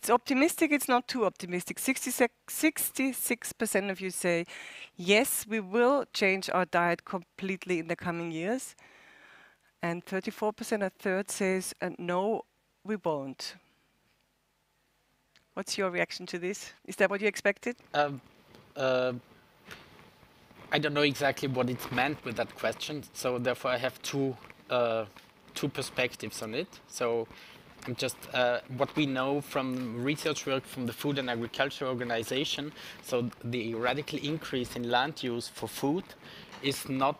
optimistic, it's not too optimistic. 66% of you say, yes, we will change our diet completely in the coming years. And 34%, a third, says, no, we won't. What's your reaction to this? Is that what you expected? I don't know exactly what it's meant with that question, so therefore I have two perspectives on it. So I'm just what we know from research work from the Food and Agriculture Organization. So the radical increase in land use for food is not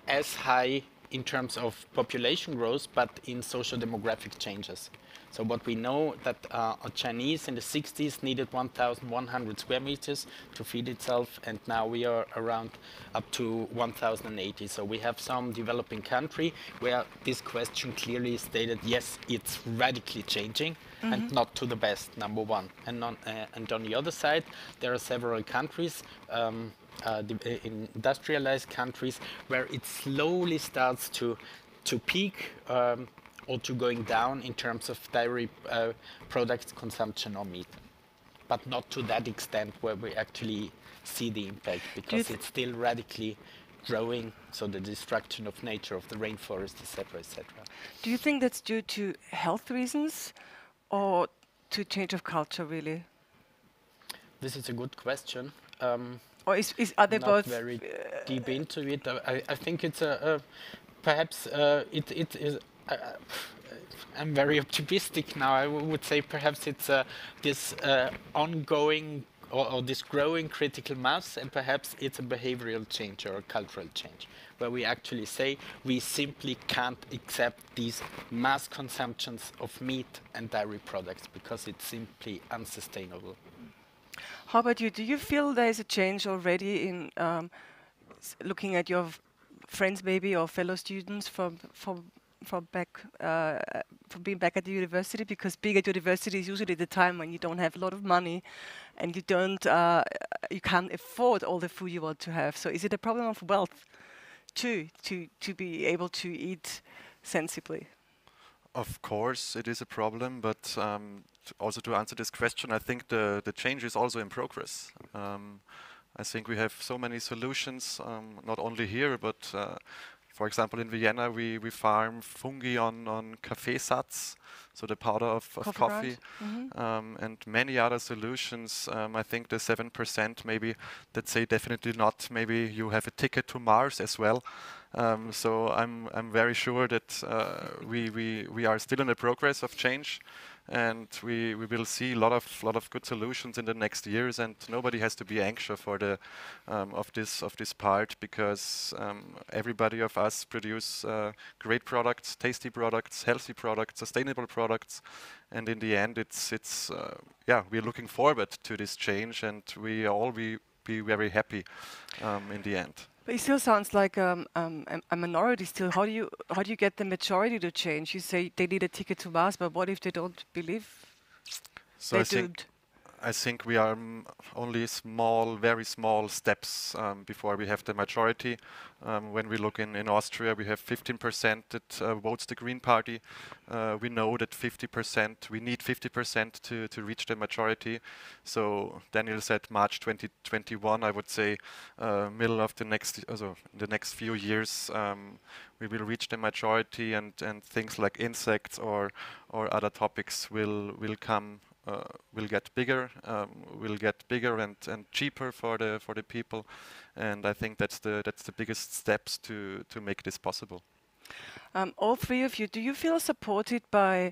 as high in terms of population growth, but in socio-demographic changes. So what we know that Chinese in the 60s needed 1,100 square meters to feed itself, and now we are around up to 1,080. So we have some developing country where this question clearly stated, yes, it's radically changing and not to the best, number one. And on the other side, there are several countries, industrialized countries, where it slowly starts to peak or to going down in terms of dairy products consumption or meat, but not to that extent where we actually see the impact, because it's still radically growing, so the destruction of nature, of the rainforest, etc., etc. Do you think that's due to health reasons or to change of culture, really? This is a good question. Or are they not both very deep into it? I think it's perhaps it is. I'm very optimistic now. I would say perhaps it's this ongoing or this growing critical mass, and perhaps it's a behavioral change or a cultural change, where we actually say we simply can't accept these mass consumptions of meat and dairy products because it's simply unsustainable. How about you? Do you feel there is a change already in looking at your friends, maybe, or fellow students from back from being back at the university? Because being at university is usually the time when you don't have a lot of money, and you can't afford all the food you want to have. So is it a problem of wealth too, to be able to eat sensibly? Of course, it is a problem, but also to answer this question, I think the change is also in progress. I think we have so many solutions, not only here, but for example, in Vienna, we farm fungi on Kaffeesatz, so the powder of coffee, and many other solutions. I think the 7% maybe that say definitely not. Maybe you have a ticket to Mars as well. So I'm very sure that we are still in the progress of change, and we will see a lot of good solutions in the next years, and nobody has to be anxious for the of this part, because everybody of us produce great products, tasty products, healthy products, sustainable products, and in the end it's yeah, we're looking forward to this change, and we all be very happy in the end. But it still sounds like a minority still. How do you get the majority to change? You say they need a ticket to Mars, but what if they don't believe So they're doomed? I think we are only small, very small steps before we have the majority. When we look in Austria, we have 15% that votes the Green Party. We know that 50%, we need 50% to reach the majority. So Daniel said March 2021. I would say middle of the next few years, we will reach the majority, and things like insects or other topics will come. Will get bigger and cheaper for the people, and I think that's the biggest steps to make this possible. All three of you, do you feel supported by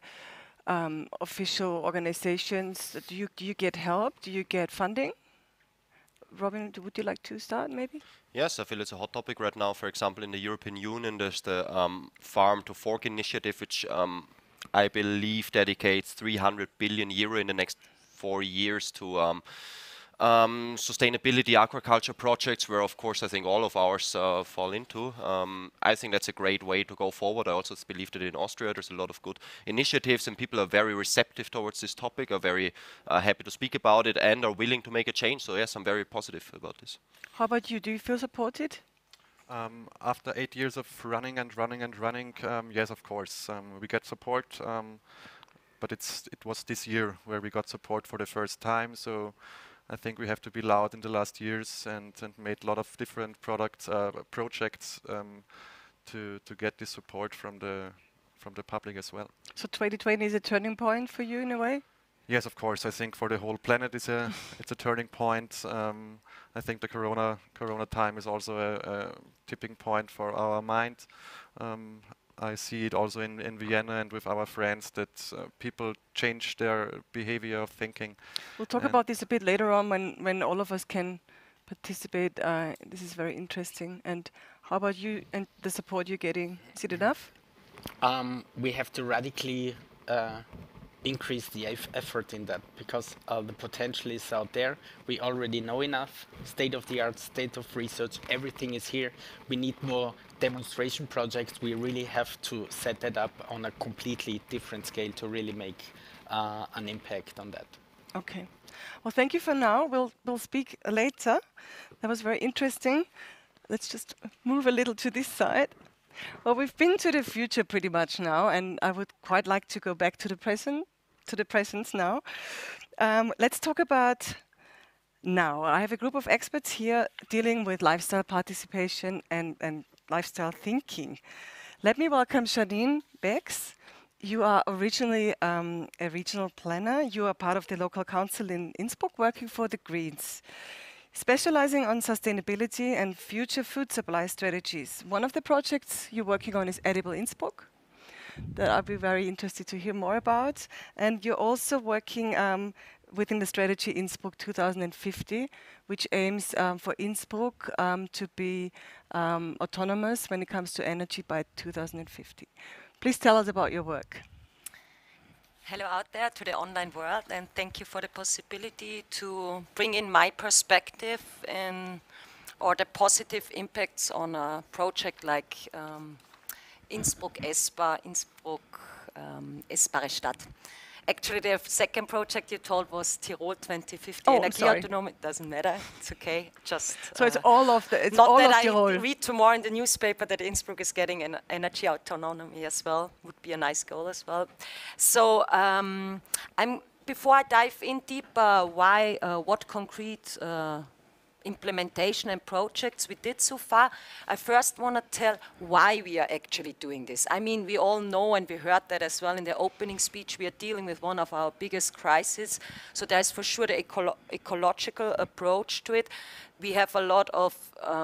official organizations? Do you get help? Do you get funding? Robin, would you like to start, maybe? Yes, I feel it's a hot topic right now. For example, in the European Union, there's the Farm to Fork initiative, which I believe dedicates 300 billion euro in the next 4 years to sustainability aquaculture projects, where of course I think all of ours fall into. I think that's a great way to go forward. I also believe that in Austria there's a lot of good initiatives, and people are very receptive towards this topic, are very happy to speak about it, and are willing to make a change. So yes, I'm very positive about this. How about you? Do you feel supported? After 8 years of running, yes, of course, we get support. But it was this year where we got support for the first time. So I think we have to be loud in the last years and made a lot of different projects to get this support from the public as well. So 2020 is a turning point for you in a way? Yes, of course. I think for the whole planet it's a turning point. I think the corona time is also a tipping point for our mind. I see it also in Vienna and with our friends that people change their behavior of thinking. We'll talk about this a bit later on when all of us can participate. This is very interesting. And how about you and the support you're getting? Is it enough? We have to radically increase the effort in that, because the potential is out there. We already know enough. State of the art, state of research, everything is here. We need more demonstration projects. We really have to set that up on a completely different scale to really make an impact on that. Okay. Well, thank you for now. We'll speak later. That was very interesting. Let's just move a little to this side. Well, we've been to the future pretty much now, and I would quite like to go back to the present now. Let's talk about now. I have a group of experts here dealing with lifestyle participation and lifestyle thinking. Let me welcome Janine Becks. You are originally a regional planner. You are part of the local council in Innsbruck, working for the Greens, specializing on sustainability and future food supply strategies. One of the projects you're working on is Edible Innsbruck, that I'll be very interested to hear more about. And you're also working within the strategy Innsbruck 2050, which aims for Innsbruck to be autonomous when it comes to energy by 2050. Please tell us about your work. Hello out there to the online world, and thank you for the possibility to bring in my perspective and or the positive impacts on a project like Innsbruck Essbar, Innsbruck Essbare Stadt. Actually, the second project you told was Tirol 2050 Oh, Energy Autonomy. It doesn't matter. It's okay. Just So it's all of the. It's not all that of I Tirol. read tomorrow in the newspaper that Innsbruck is getting an energy autonomy as well. Would be a nice goal as well. So before I dive in deeper, why, what concrete implementation and projects we did so far, I first want to tell why we are actually doing this. I mean, we all know, and we heard that as well in the opening speech, we are dealing with one of our biggest crises. So there's for sure the ecological approach to it. We have a lot of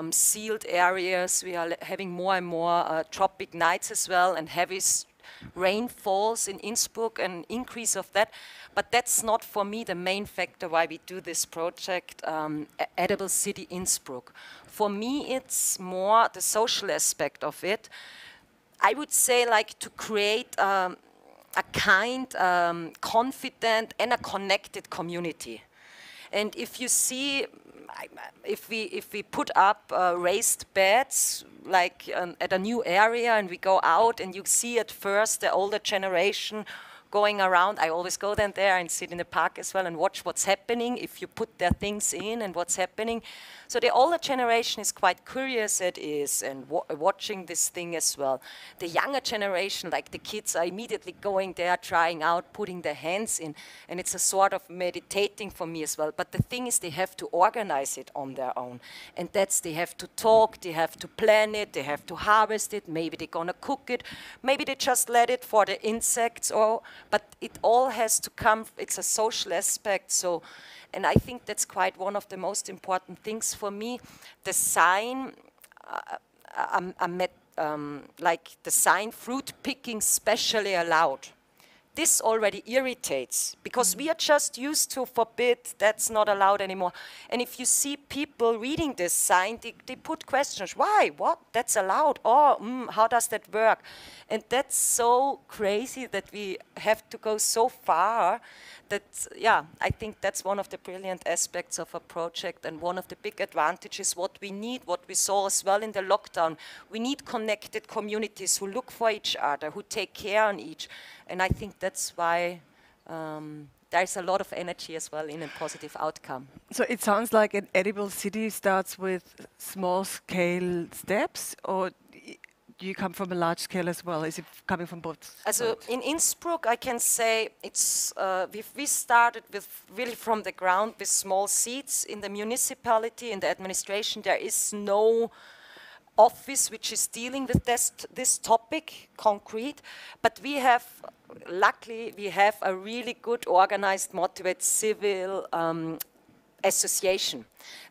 sealed areas. We are having more and more tropic nights as well, and heavy rainfalls in Innsbruck, an increase of that. But that's not for me the main factor why we do this project, Edible City Innsbruck. For me, it's more the social aspect of it. I would say like to create a kind, confident and a connected community. And if you see, if we put up raised beds, like at a new area, and we go out and you see at first the older generation going around. I always go then there and sit in the park as well and watch what's happening, if you put their things in and what's happening. So the older generation is quite curious it is and watching this thing as well. The younger generation, like the kids, are immediately going there, trying out, putting their hands in, and it's a sort of meditating for me as well. But the thing is, they have to organize it on their own, and that's, they have to talk, they have to plan it, they have to harvest it, maybe they're gonna cook it, maybe they just let it for the insects, but it all has to come, it's a social aspect. So, and I think that's quite one of the most important things for me. The sign, like the sign, fruit picking specially allowed. This already irritates, because we are just used to forbid, that's not allowed anymore. And if you see people reading this sign, they put questions, why, what, that's allowed, oh, how does that work? And that's so crazy that we have to go so far that, yeah, I think that's one of the brilliant aspects of a project, and one of the big advantages, what we need, what we saw as well in the lockdown. We need connected communities who look for each other, who take care on each. And I think that's why there's a lot of energy as well in a positive outcome. So it sounds like an edible city starts with small-scale steps, or do you come from a large scale as well? Is it coming from both? Also in Innsbruck, I can say it's we started with really from the ground with small seeds in the municipality, in the administration. There is no office which is dealing with this topic concrete, but we have, luckily, we have a really good organized, motivated civil association.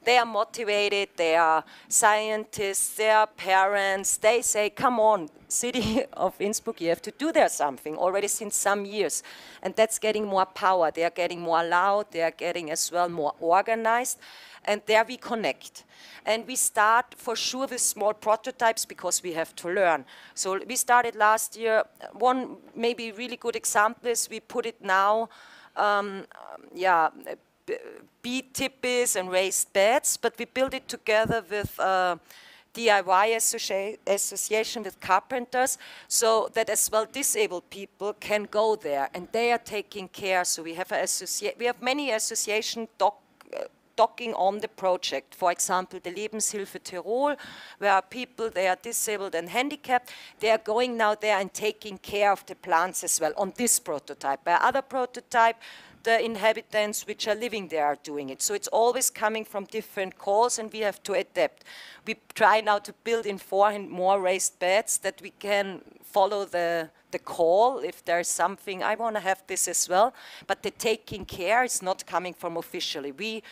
They are motivated, they are scientists, they are parents, they say, come on, city of Innsbruck, you have to do there something already since some years. And that's getting more power, they are getting more loud, they are getting as well more organized, and there we connect. And we start for sure with small prototypes because we have to learn. So we started last year, one maybe really good example is we put it now, bee tippies and raised beds, but we build it together with DIY association with carpenters, so that as well disabled people can go there and they are taking care. So we have many associations docking on the project. For example, the Lebenshilfe Tirol, where people, they are disabled and handicapped, they are going now there and taking care of the plants as well on this prototype. By other prototype, the inhabitants which are living there are doing it. So it's always coming from different calls and we have to adapt. We try now to build in 4 more raised beds that we can follow the call if there's something, I want to have this as well, but the taking care is not coming from officially. We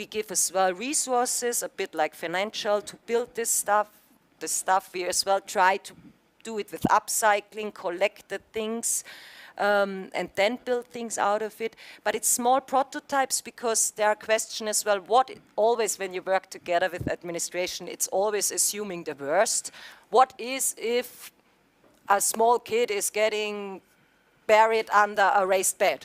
give as well resources, a bit like financial, to build this stuff. The stuff we as well try to do it with upcycling, collect the things, and then build things out of it. But it's small prototypes because there are questions as well. Always when you work together with administration, it's always assuming the worst. What is if a small kid is getting buried under a raised bed.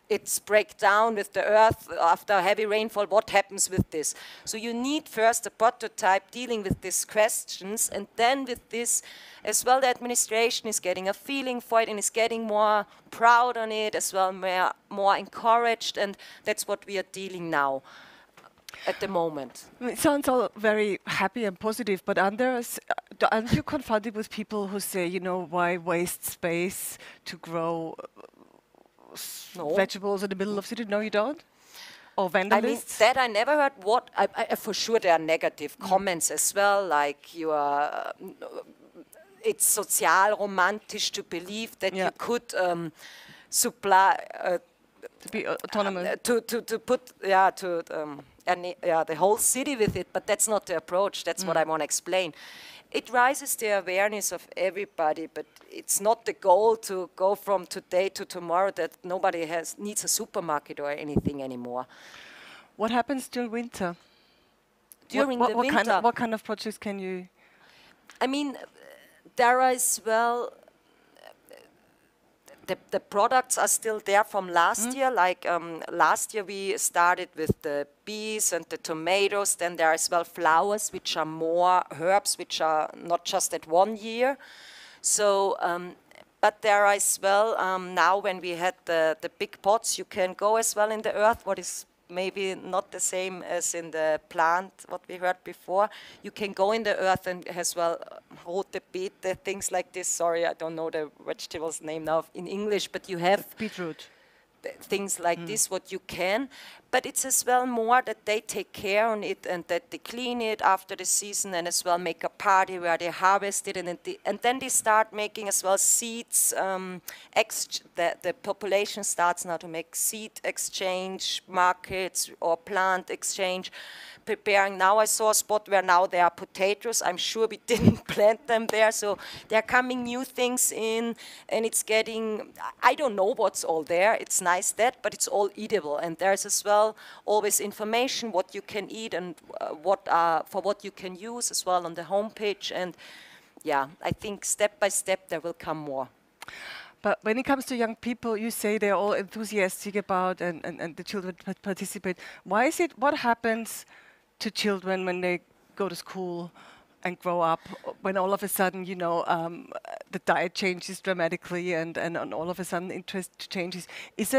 It's break down with the earth after heavy rainfall. What happens with this? So you need first a prototype dealing with these questions, and then with this as well, the administration is getting a feeling for it and is getting more proud on it as well, more encouraged, and that's what we are dealing now at the moment. It sounds all very happy and positive, but aren't you confronted with people who say, you know, why waste space to grow vegetables in the middle of city? No, you don't? Or vandalists? I mean, that I never heard. What I for sure there are negative comments as well, like you are. It's sozial-romantisch to believe that you could supply to be autonomous, to put the whole city with it, but that's not the approach. That's what I want to explain. It raises the awareness of everybody, but it's not the goal to go from today to tomorrow that nobody needs a supermarket or anything anymore. What happens during winter? During the winter, what kind of projects can you? I mean, there are as well. The products are still there from last year. Like last year we started with the bees and the tomatoes. Then there are as well flowers, which are more herbs, which are not just at 1 year. So, but there are as well, now when we had the big pots, you can go as well in the earth, what is maybe not the same as in the plant, what we heard before. You can go in the earth and as well hold the beet, things like this. Sorry, I don't know the vegetable's name now in English, but you have beetroot. Things like this, what you can. But it's as well more that they take care on it and that they clean it after the season and as well make a party where they harvest it and then they start making as well seeds. The population starts now to make seed exchange markets or plant exchange. Preparing now, I saw a spot where now there are potatoes. I'm sure we didn't plant them there, so there are coming new things in, and it's getting, I don't know what's all there. It's nice but it's all eatable, and there's as well always information what you can eat and for what you can use as well on the homepage. And yeah, I think step by step there will come more. But when it comes to young people, you say they're all enthusiastic about and the children participate. Why is it? What happens to children when they go to school and grow up, when all of a sudden, you know, the diet changes dramatically and all of a sudden interest changes? Is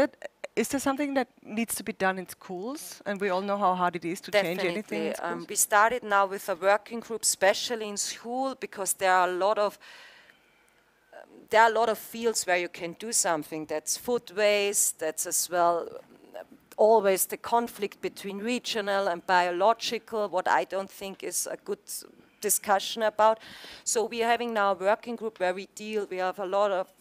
there something that needs to be done in schools? And we all know how hard it is to change anything in schools. We started now with a working group, especially in school, because there are a lot of fields where you can do something. That's food waste, that's as well always the conflict between regional and biological, what I don't think is a good discussion about. So we are having now a working group where we have a lot of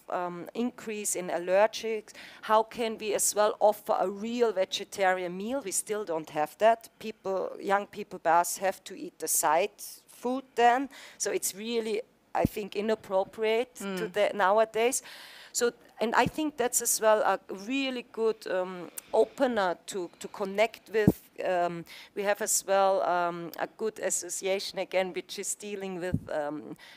increase in allergics. How can we as well offer a real vegetarian meal? We still don't have that. Young people by us have to eat the side food then. So it's really, I think, inappropriate nowadays. So, and I think that's as well a really good opener to connect with. We have as well a good association again, which is dealing with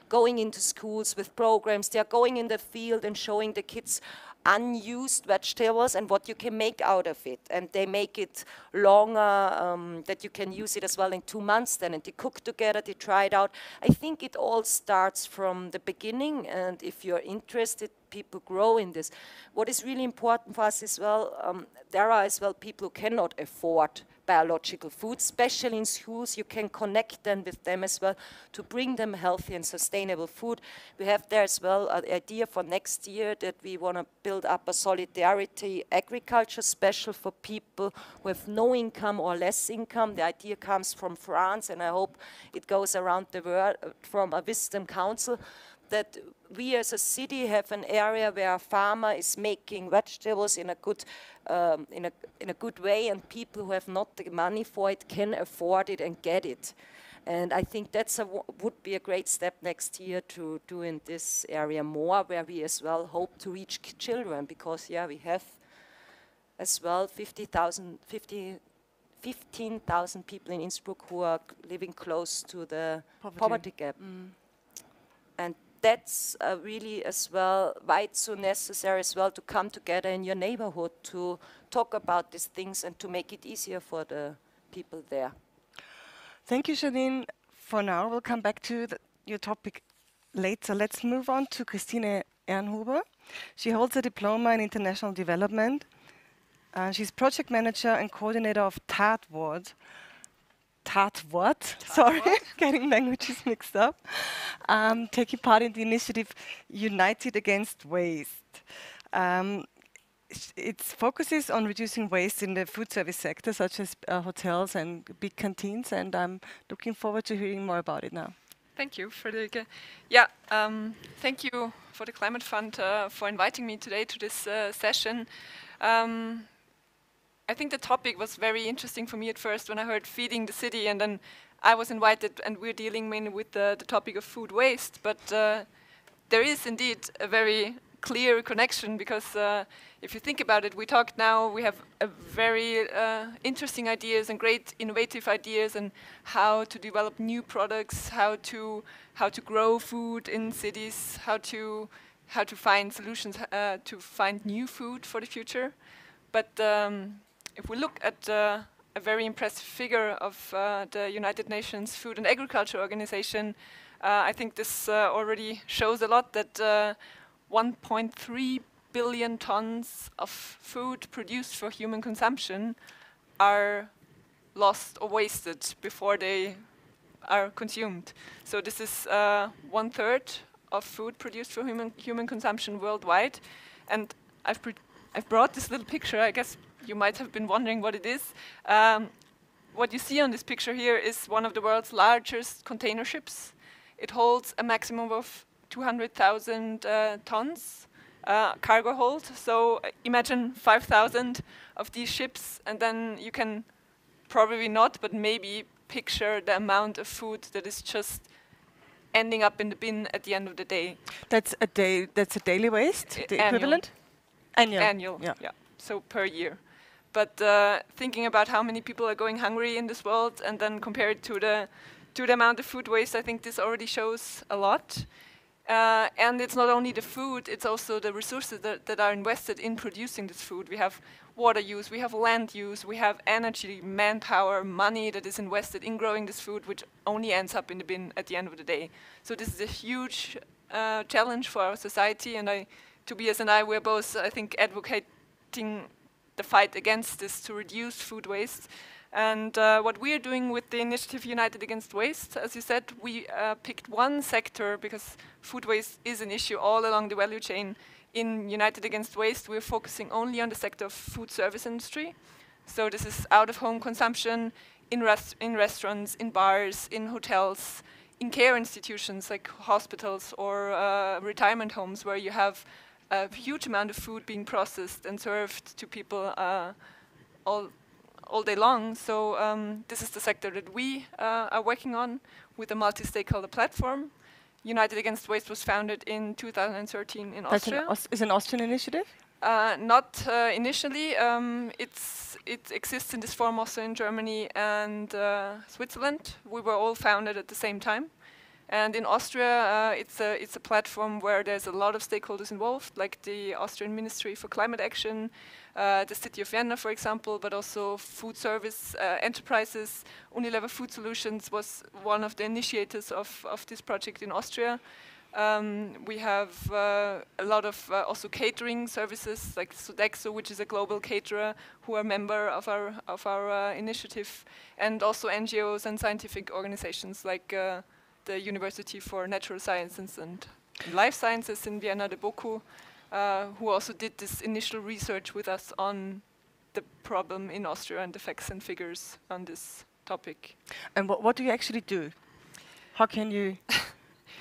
going into schools with programs. They are going in the field and showing the kids unused vegetables and what you can make out of it. And they make it longer, that you can use it as well in 2 months then, and they cook together, they try it out. I think it all starts from the beginning, and if you're interested, people grow in this. What is really important for us as well, there are as well people who cannot afford biological food, especially in schools. You can connect them with them as well to bring them healthy and sustainable food. We have there as well an idea for next year that we want to build up a solidarity agriculture special for people who have no income or less income. The idea comes from France, and I hope it goes around the world from a wisdom council, that we as a city have an area where a farmer is making vegetables in a good way, and people who have not the money for it can afford it and get it. And I think that's would be a great step next year to do in this area more, where we as well hope to reach children, because we have as well 15,000 people in Innsbruck who are living close to the poverty gap. And that's really as well why it's so necessary as well to come together in your neighborhood to talk about these things and to make it easier for the people there. Thank you, Janine. For now, we'll come back to your topic later. Let's move on to Christine Ehrenhuber. She holds a diploma in international development. She's project manager and coordinator of TATWORD. Sorry, getting languages mixed up. Taking part in the initiative United Against Waste. It focuses on reducing waste in the food service sector, such as hotels and big canteens, and I'm looking forward to hearing more about it now. Thank you, Friederike. Yeah, thank you for the Climate Fund for inviting me today to this session. I think the topic was very interesting for me at first when I heard feeding the city, and then I was invited, and we're dealing mainly with the topic of food waste, but there is indeed a very clear connection, because if you think about it, we talked now, we have a very interesting ideas and great innovative ideas and how to develop new products, how to grow food in cities, how to find solutions to find new food for the future. But if we look at a very impressive figure of the United Nations Food and Agriculture Organization, I think this already shows a lot, that 1.3 billion tons of food produced for human consumption are lost or wasted before they are consumed. So this is 1/3 of food produced for human consumption worldwide. And I've brought this little picture. I guess you might have been wondering what it is. What you see on this picture here is one of the world's largest container ships. It holds a maximum of 200,000 tons cargo hold. So imagine 5,000 of these ships, and then you can probably not, but maybe picture the amount of food that is just ending up in the bin at the end of the day. That's a day. That's a daily waste. The equivalent. Annual. Yeah. So per year. But thinking about how many people are going hungry in this world, and then compare it to the amount of food waste, I think this already shows a lot. And it's not only the food, it's also the resources that are invested in producing this food. We have water use, we have land use, we have energy, manpower, money that is invested in growing this food, which only ends up in the bin at the end of the day. So this is a huge challenge for our society, and Tobias and I, we're both, I think, advocating the fight against this to reduce food waste. And what we are doing with the initiative United Against Waste, as you said, we picked one sector because food waste is an issue all along the value chain. In United Against Waste, we're focusing only on the sector of food service industry. So this is out-of-home consumption in restaurants, in bars, in hotels, in care institutions like hospitals or retirement homes, where you have a huge amount of food being processed and served to people all day long. So this is the sector that we are working on with a multi-stakeholder platform. United Against Waste was founded in 2013 in Austria. Is an Austrian initiative? Not initially. It exists in this form also in Germany and Switzerland. We were all founded at the same time. And in Austria, it's a platform where there's a lot of stakeholders involved, like the Austrian Ministry for Climate Action, the city of Vienna, for example, but also food service enterprises. Unilever Food Solutions was one of the initiators of this project in Austria. We have a lot of also catering services, like Sodexo, which is a global caterer, who are a member of our initiative, and also NGOs and scientific organizations like the University for Natural Sciences and Life Sciences in Vienna, the BOKU, who also did this initial research with us on the problem in Austria and the facts and figures on this topic. And what do you actually do? How can you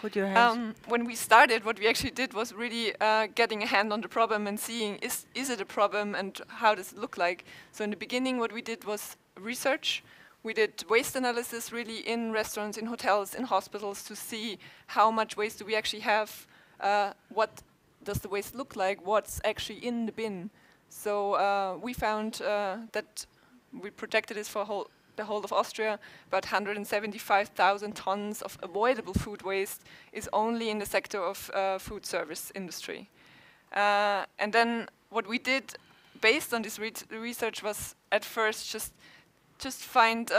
put your hands? When we started, what we actually did was really getting a hand on the problem and seeing, is it a problem and how does it look like? So in the beginning, what we did was research. We did waste analysis really in restaurants, in hotels, in hospitals to see how much waste do we actually have, what does the waste look like, what's actually in the bin. So we found that we projected this for the whole of Austria, about 175,000 tons of avoidable food waste is only in the sector of food service industry. And then what we did based on this research was at first just find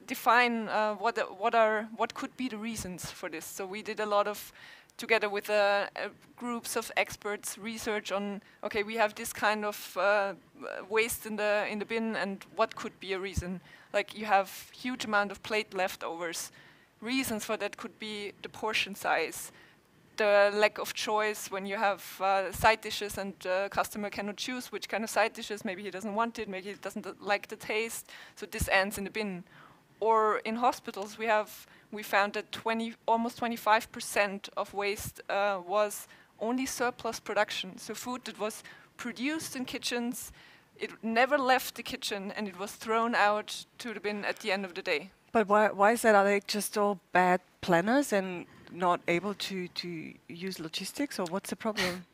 define what could be the reasons for this. So we did a lot of, together with groups of experts, research on, okay, we have this kind of waste in the bin, and what could be a reason? Like, you have huge amount of plate leftovers. Reasons for that could be the portion size, the lack of choice when you have side dishes and the customer cannot choose which kind of side dishes. Maybe he doesn't want it, maybe he doesn't like the taste, so this ends in the bin. Or in hospitals, we found that almost 25% of waste was only surplus production. So food that was produced in kitchens, it never left the kitchen, and it was thrown out to the bin at the end of the day. But why is that? Are they just all bad planners and not able to use logistics, or what's the problem?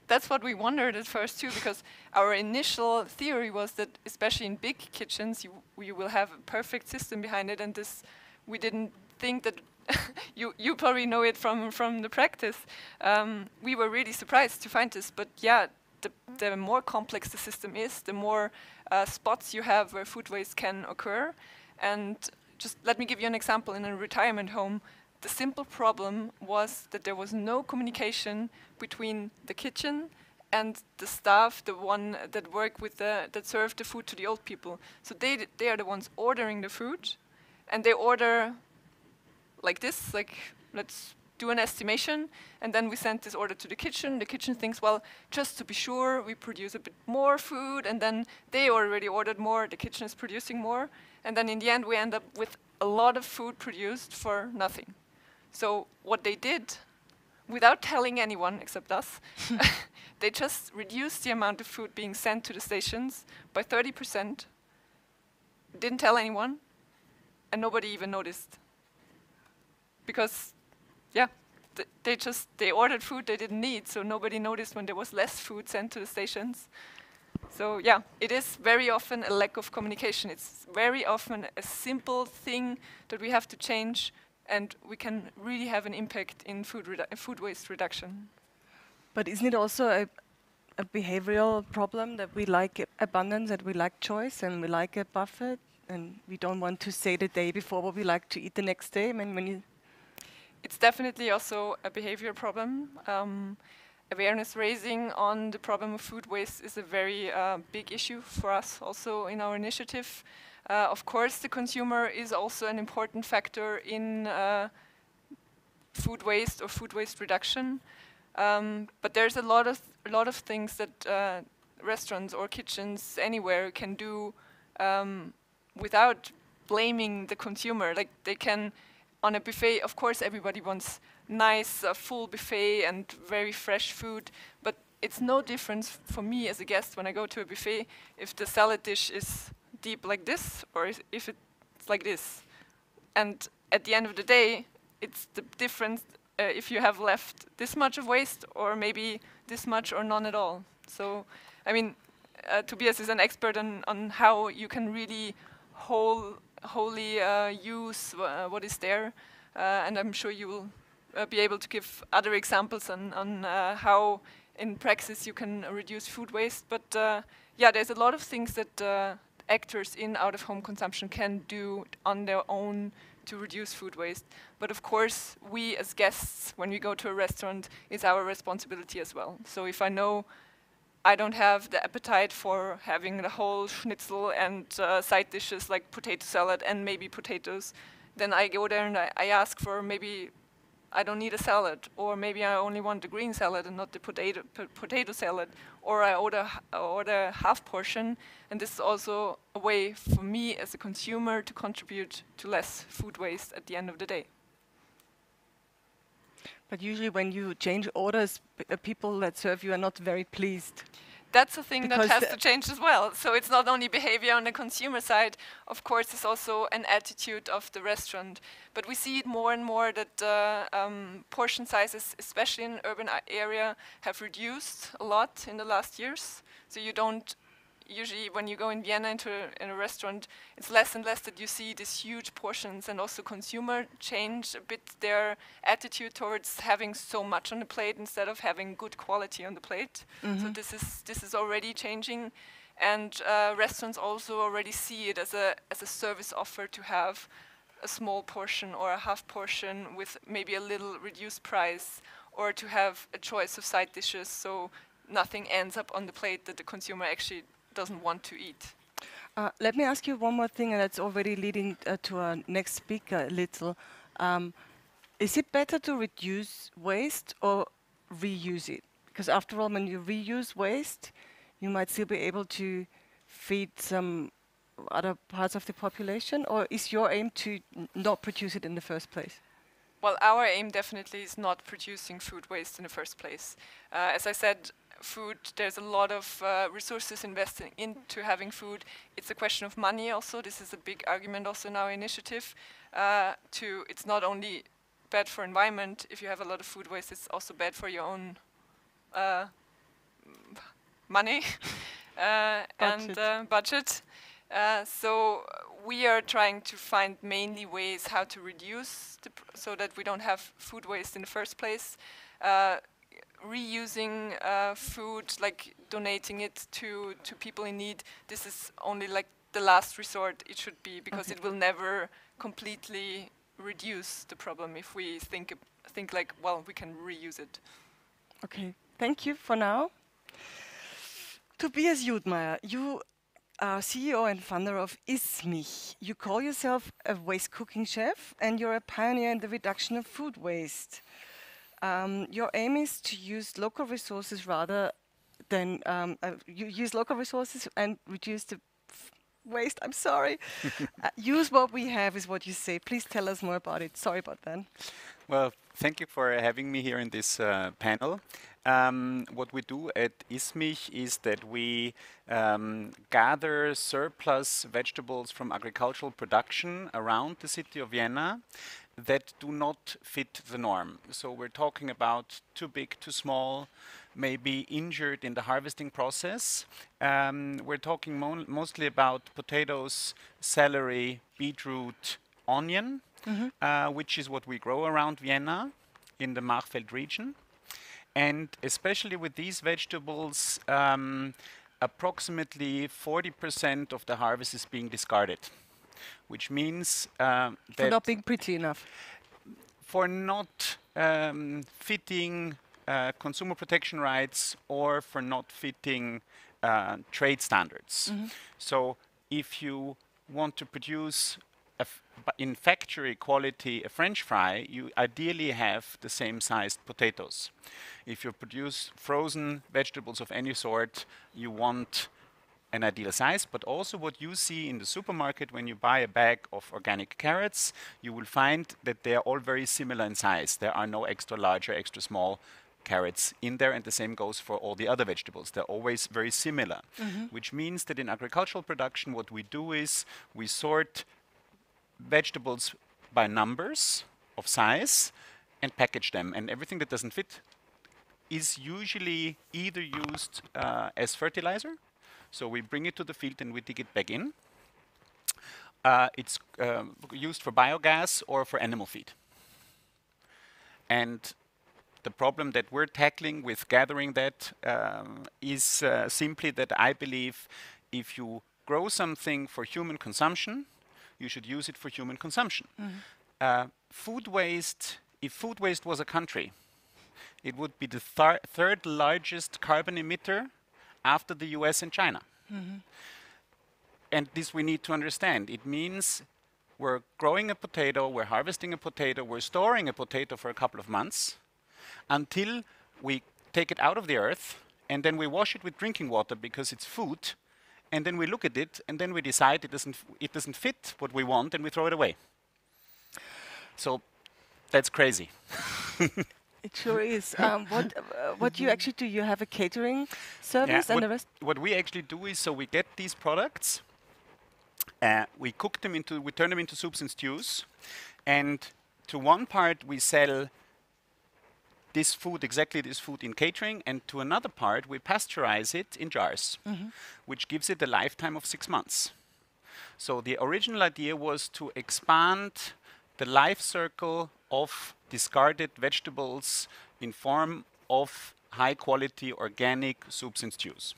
That's what we wondered at first too, because our initial theory was that, especially in big kitchens, you will have a perfect system behind it, and this we didn't think that. you probably know it from the practice. We were really surprised to find this, but yeah, the more complex the system is, the more spots you have where food waste can occur. And just let me give you an example. In a retirement home, the simple problem was that there was no communication between the kitchen and the staff, the one that work with that serve the food to the old people. So they are the ones ordering the food, and they order like this, like, let's do an estimation, and then we send this order to the kitchen. The kitchen thinks, well, just to be sure, we produce a bit more food, and then they already ordered more, the kitchen is producing more, and then in the end we end up with a lot of food produced for nothing. So what they did, without telling anyone except us, they just reduced the amount of food being sent to the stations by 30%, didn't tell anyone, and nobody even noticed. Because, yeah, they ordered food they didn't need, so nobody noticed when there was less food sent to the stations. So yeah, it is very often a lack of communication. It's very often a simple thing that we have to change, and we can really have an impact in food waste reduction. But isn't it also a behavioral problem that we like abundance, that we like choice, and we like a buffet, and we don't want to say the day before what we like to eat the next day? I mean, when you It's definitely also a behavior problem. Awareness raising on the problem of food waste is a very big issue for us also in our initiative. Of course, the consumer is also an important factor in food waste or food waste reduction. But there's a lot of things that restaurants or kitchens anywhere can do without blaming the consumer. Like, they can, on a buffet, of course, everybody wants nice, full buffet and very fresh food, but it's no difference for me as a guest when I go to a buffet if the salad dish is deep like this or if it's like this. And at the end of the day, it's the difference if you have left this much of waste or maybe this much or none at all. So, I mean, Tobias is an expert on how you can really wholly use what is there, and I'm sure you will be able to give other examples on how in practice you can reduce food waste. But yeah, there's a lot of things that actors in out-of-home consumption can do on their own to reduce food waste. But of course, we as guests, when we go to a restaurant, it's our responsibility as well. So if I know I don't have the appetite for having the whole schnitzel and side dishes like potato salad and maybe potatoes, then I go there and I ask for, maybe I don't need a salad, or maybe I only want the green salad and not the potato salad, or I order half portion. And this is also a way for me as a consumer to contribute to less food waste at the end of the day. But usually when you change orders, people that serve you are not very pleased. That's a thing that Because has to change as well. So it's not only behavior on the consumer side, of course, it's also an attitude of the restaurant. But we see it more and more that portion sizes, especially in urban area, have reduced a lot in the last years. So you don't usually when you go in Vienna into in a restaurant, it's less and less that you see these huge portions, and also consumer change a bit their attitude towards having so much on the plate instead of having good quality on the plate. So this is already changing, and restaurants also already see it as a service offer to have a small portion or a half portion with maybe a little reduced price, or to have a choice of side dishes, so nothing ends up on the plate that the consumer actually doesn't want to eat. Let me ask you one more thing, and that's already leading to our next speaker a little. Is it better to reduce waste or reuse it? Because after all, when you reuse waste, you might still be able to feed some other parts of the population, or is your aim to not produce it in the first place? Well, our aim definitely is not producing food waste in the first place. As I said, food, there's a lot of resources investing into having food. It's a question of money also. This is a big argument also in our initiative. It's not only bad for environment. If you have a lot of food waste, it's also bad for your own money and budget. So we are trying to find mainly ways how to reduce so that we don't have food waste in the first place. Reusing food, like donating it to people in need, this is only like the last resort it should be, because it will never completely reduce the problem if we think like, well, we can reuse it. Okay, thank you for now. Tobias Judmeier, you are CEO and founder of Ismich. You call yourself a waste cooking chef, and you're a pioneer in the reduction of food waste. Your aim is to use local resources rather than use local resources and reduce the waste. I'm sorry. Use what we have is what you say. Please tell us more about it. Sorry about that. Well, thank you for having me here in this panel. What we do at Ismich is that we gather surplus vegetables from agricultural production around the city of Vienna that do not fit the norm. So we're talking about too big, too small, maybe injured in the harvesting process. We're talking mostly about potatoes, celery, beetroot, onion, which is what we grow around Vienna in the Machfeld region. And especially with these vegetables, approximately 40% of the harvest is being discarded, which means that for not being pretty enough. For not fitting consumer protection rights, or for not fitting trade standards. So if you want to produce in factory quality a French fry, you ideally have the same sized potatoes. If you produce frozen vegetables of any sort, you want an ideal size, but also what you see in the supermarket when you buy a bag of organic carrots, you will find that they are all very similar in size. There are no extra large or extra small carrots in there, and the same goes for all the other vegetables. They're always very similar, which means that in agricultural production what we do is we sort vegetables by numbers of size and package them, and everything that doesn't fit is usually either used as fertilizer, so we bring it to the field and we dig it back in. It's used for biogas or for animal feed. And the problem that we're tackling with gathering that is simply that I believe if you grow something for human consumption, you should use it for human consumption. Food waste, if food waste was a country, it would be the third largest carbon emitter after the US and China. And this we need to understand. It means we're growing a potato, we're harvesting a potato, we're storing a potato for a couple of months until we take it out of the earth, and then we wash it with drinking water because it's food, and then we look at it, and then we decide it doesn't fit what we want, and we throw it away. So that's crazy. It sure is. What do you actually do? You have a catering service and the rest? What we actually do is, so we get these products, we cook them we turn them into soups and stews, and to one part we sell this food, exactly this food in catering, and to another part, we pasteurize it in jars, which gives it a lifetime of 6 months. So the original idea was to expand the life circle of discarded vegetables in form of high quality organic soups and stews.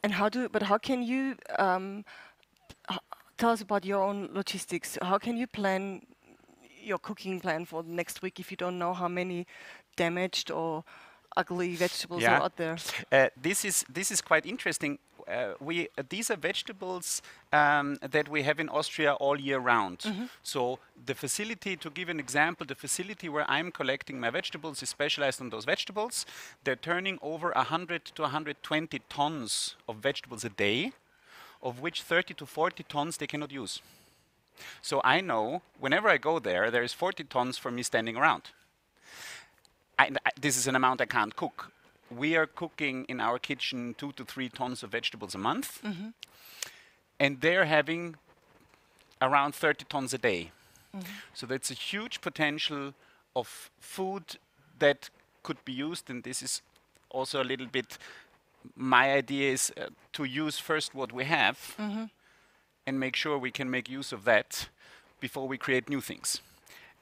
And how can you tell us about your own logistics? How can you plan your cooking plan for next week if you don't know how many damaged or ugly vegetables are out there? This is quite interesting. These are vegetables that we have in Austria all year round. So the facility, to give an example, the facility where I'm collecting my vegetables is specialized on those vegetables. They're turning over 100 to 120 tons of vegetables a day, of which 30 to 40 tons they cannot use. So I know whenever I go there is 40 tons for me standing around. This is an amount I can't cook. We are cooking in our kitchen 2 to 3 tons of vegetables a month, and they're having around 30 tons a day. So that's a huge potential of food that could be used, and this is also a little bit, my idea is to use first what we have and make sure we can make use of that before we create new things.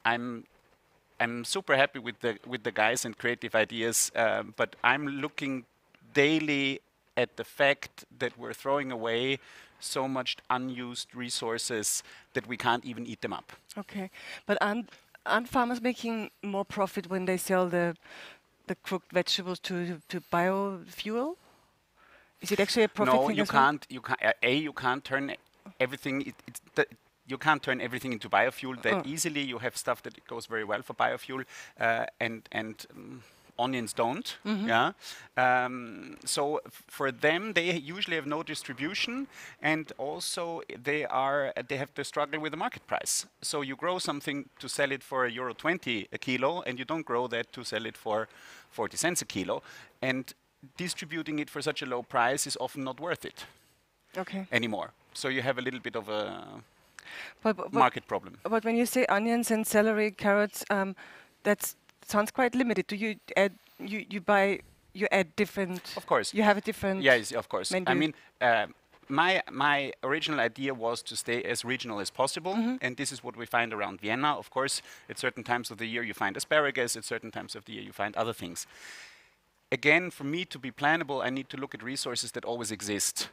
I'm super happy with the guys and creative ideas, but I'm looking daily at the fact that we're throwing away so much unused resources that we can't even eat them up. Okay, but aren't farmers making more profit when they sell the cooked vegetables to biofuel? Is it actually a profit thing? No, you can't turn everything. You can't turn everything into biofuel that easily. You have stuff that goes very well for biofuel, and onions don't. So for them, they usually have no distribution, and also they have to struggle with the market price. So you grow something to sell it for €20 a kilo, and you don't grow that to sell it for 40 cents a kilo, and distributing it for such a low price is often not worth it anymore. So you have a little bit of a market problem. But when you say onions and celery, carrots, that sounds quite limited. Do you add? You add different? Of course. You have a different. Yes, of course. Menu. I mean, my original idea was to stay as regional as possible, and this is what we find around Vienna. Of course, at certain times of the year you find asparagus. At certain times of the year you find other things. Again, for me to be plannable, I need to look at resources that always exist.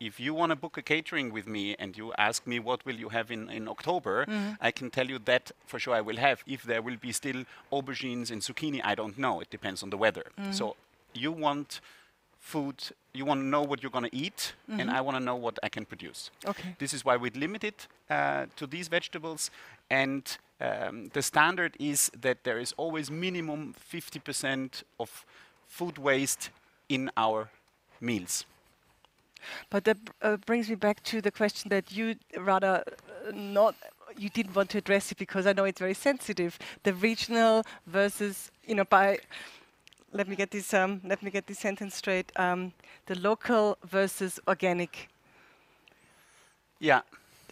If you want to book a catering with me and you ask me what will you have in October, I can tell you that for sure I will have. If there will be still aubergines and zucchini, I don't know. It depends on the weather. So you want food, you want to know what you're going to eat, and I want to know what I can produce. Okay. This is why we limit it to these vegetables, and the standard is that there is always minimum 50% of food waste in our meals. But that brings me back to the question that you you didn't want to address it because I know it's very sensitive. The regional versus, let me get this sentence straight. The local versus organic. Yeah.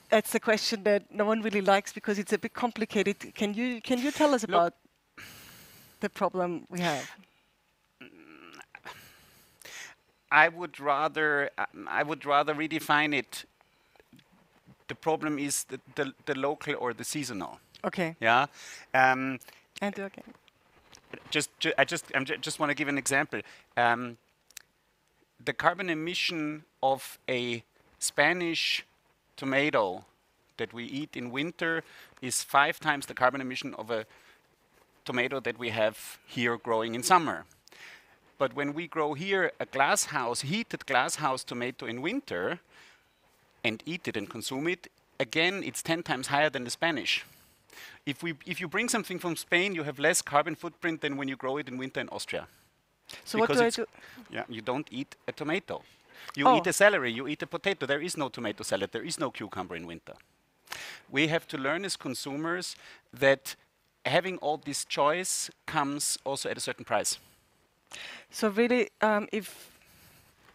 That's the question that no one really likes because it's a bit complicated. Can you tell us about the problem we have? I would rather redefine it. The problem is the local or the seasonal. Okay. Yeah. And the organic. I just want to give an example. The carbon emission of a Spanish tomato that we eat in winter is 5 times the carbon emission of a tomato that we have here growing in summer. But when we grow here a heated glasshouse tomato in winter and eat it and consume it, again, it's 10 times higher than the Spanish. If you bring something from Spain, you have less carbon footprint than when you grow it in winter in Austria. So what do I do? Yeah, you don't eat a tomato. You eat a celery, you eat a potato. There is no tomato salad, there is no cucumber in winter. We have to learn as consumers that having all this choice comes also at a certain price. So really,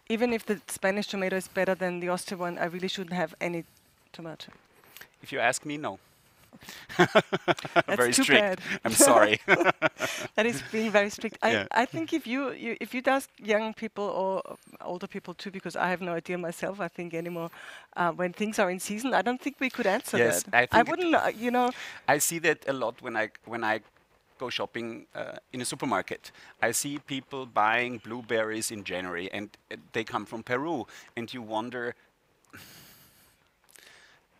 even if the Spanish tomato is better than the Austrian one, I really shouldn't have any tomato. If you ask me, no. That's Very too strict. bad. I'm sorry. That is being very strict. Yeah. I think if you'd ask young people or older people too, because I have no idea myself, I think anymore, when things are in season, I don't think we could answer Yes, that. I think wouldn't, you know. I see that a lot when I go shopping in a supermarket. I see people buying blueberries in January, and they come from Peru, and you wonder,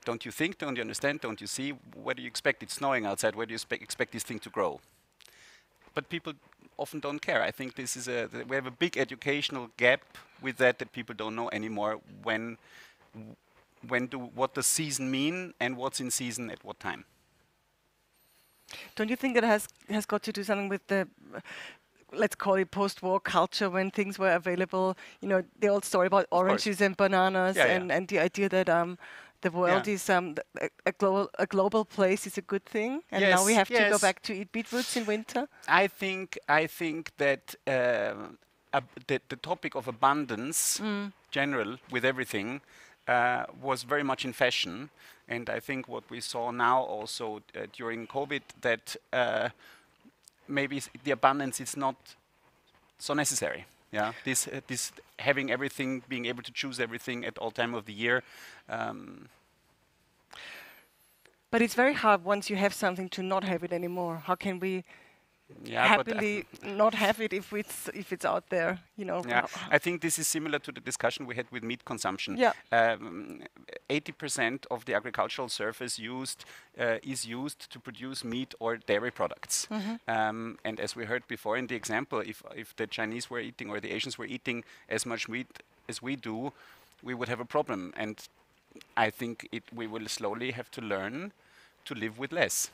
don't you think, don't you understand, don't you see, what do you expect? It's snowing outside, where do you expect this thing to grow? But people often don't care. I think this is we have a big educational gap with that people don't know anymore what does season mean and what's in season at what time. Don't you think that has got to do something with the, let's call it post-war culture, when things were available? You know, the old story about oranges and bananas, and the idea that the world is a global place is a good thing, and now we have to go back to eat beetroots in winter. I think that the topic of abundance, general with everything, was very much in fashion. And I think what we saw now also during COVID, that maybe the abundance is not so necessary. Yeah, this having everything, being able to choose everything at all time of the year. But it's very hard once you have something to not have it anymore. How can we happily not have it if it's out there? You know. Yeah, I think this is similar to the discussion we had with meat consumption. Yeah. 80% of the agricultural surface used is used to produce meat or dairy products. And as we heard before in the example, if the Chinese were eating or the Asians were eating as much meat as we do, we would have a problem. And I think we will slowly have to learn to live with less.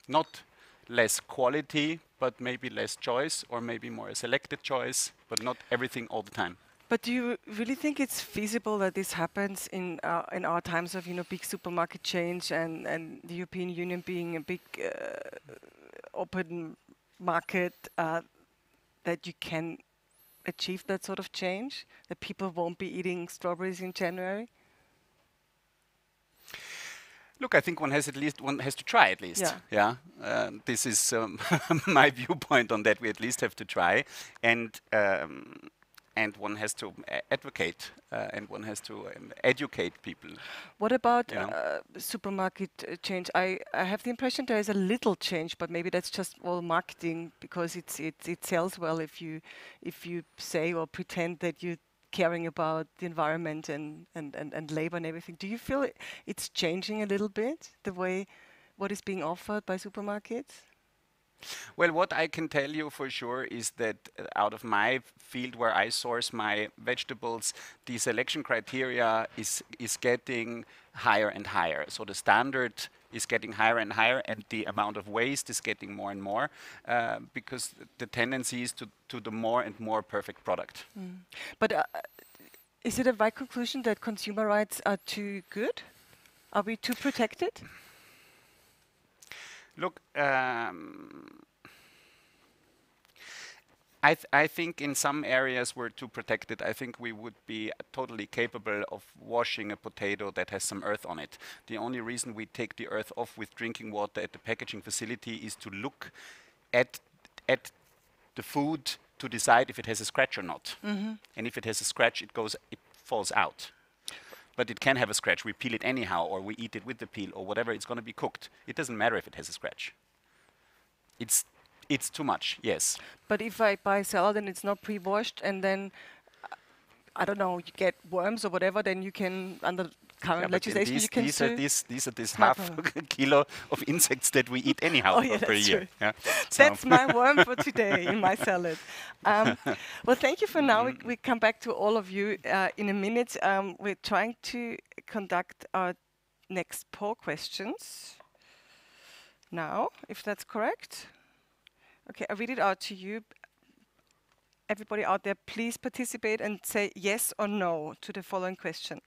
Not less quality, but maybe less choice, or maybe more a selected choice, but not everything all the time. But do you really think it's feasible that this happens in our times of, you know, big supermarket change and the European Union being a big open market, that you can achieve that sort of change, that people won't be eating strawberries in January? Look, I think one has to try at least. Yeah. This is my viewpoint on that. We at least have to try, and one has to advocate, and one has to educate people. What about supermarket change? I have the impression there is a little change, but maybe that's just all marketing, because it sells well if you say or pretend that you caring about the environment and labor and everything. Do you feel it's changing a little bit, the way what is being offered by supermarkets? Well, what I can tell you for sure is that out of my field where I source my vegetables, the selection criteria is getting higher and higher. So the standard is getting higher and higher, and the amount of waste is getting more and more, because the tendency is to the more and more perfect product. But is it a right conclusion that consumer rights are too good? Are we too protected? Look, I think in some areas we're too protected. I think we would be totally capable of washing a potato that has some earth on it. The only reason we take the earth off with drinking water at the packaging facility is to look at the food to decide if it has a scratch or not. And if it has a scratch, it falls out. But it can have a scratch. We peel it anyhow, or we eat it with the peel, or whatever. It's going to be cooked. It doesn't matter if it has a scratch. It's too much, yes. But if I buy salad and it's not pre-washed, and then I don't know, you get worms or whatever, then you can, under current legislation, you can sue. These are half kilo of insects that we eat anyhow per year. Yeah. That's my worm for today in my salad. Well, thank you for now. We come back to all of you in a minute. We're trying to conduct our next poll questions now, if that's correct. Okay, I read it out to you. Everybody out there, please participate and say yes or no to the following question.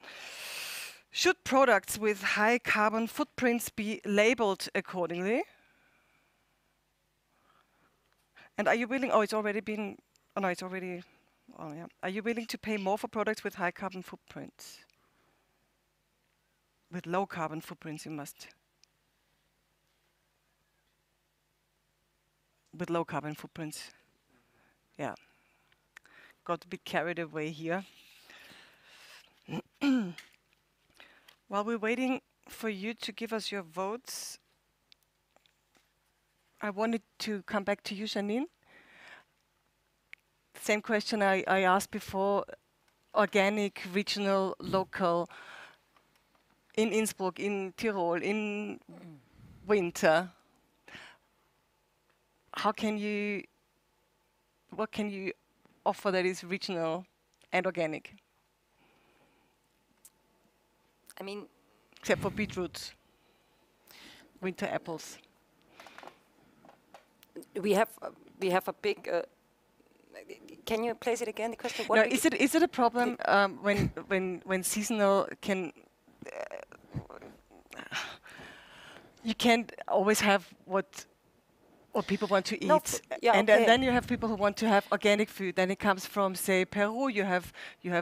Should products with high carbon footprints be labeled accordingly? And are you willing, are you willing to pay more for products with high carbon footprints? With low carbon footprints, you must with low carbon footprints. Yeah. Got a bit carried away here. While we're waiting for you to give us your votes, I wanted to come back to you, Janine. Same question I asked before, organic, regional, local, in Innsbruck, in Tyrol, in winter. What can you offer that is regional and organic? I mean, except for beetroots, winter apples. We have a big. Can you place it again? The question. No, is it a problem when seasonal can? You can't always have what people want to eat. No, and then you have people who want to have organic food. Then it comes from, say, Peru. You have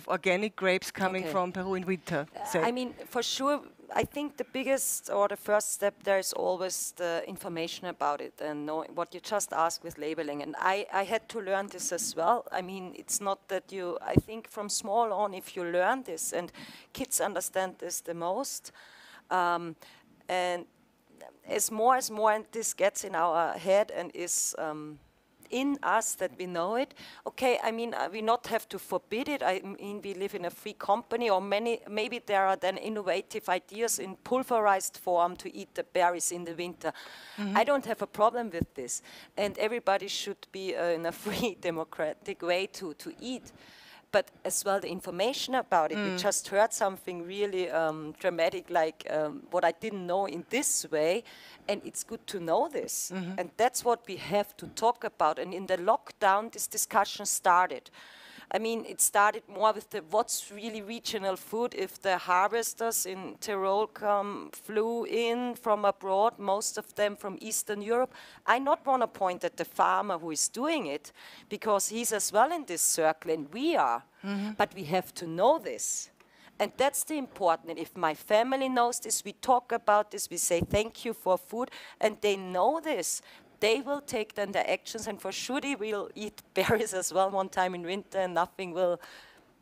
organic grapes coming from Peru in winter. I mean, for sure, I think the biggest or the first step there is always the information about it and know what you just asked with labeling. And I had to learn this as well. I mean, it's not that I think from small on, if you learn this, and kids understand this the most, and as more and this gets in our head and is in us that we know it, okay, I mean, we not have to forbid it. I mean, we live in a free company, or maybe there are then innovative ideas in pulverized form to eat the berries in the winter. I don't have a problem with this. And everybody should be in a free democratic way to eat. But as well, the information about it. We just heard something really dramatic, like what I didn't know in this way, and it's good to know this. And that's what we have to talk about. And in the lockdown, this discussion started. I mean, it started more with what's really regional food. If the harvesters in Tyrol flew in from abroad, most of them from Eastern Europe, I not want to point at the farmer who is doing it, because he's as well in this circle, and we are. But we have to know this. And that's the important. If my family knows this, we talk about this, we say thank you for food, and they know this. They will take then the actions, and for sure they will eat berries as well one time in winter, and nothing will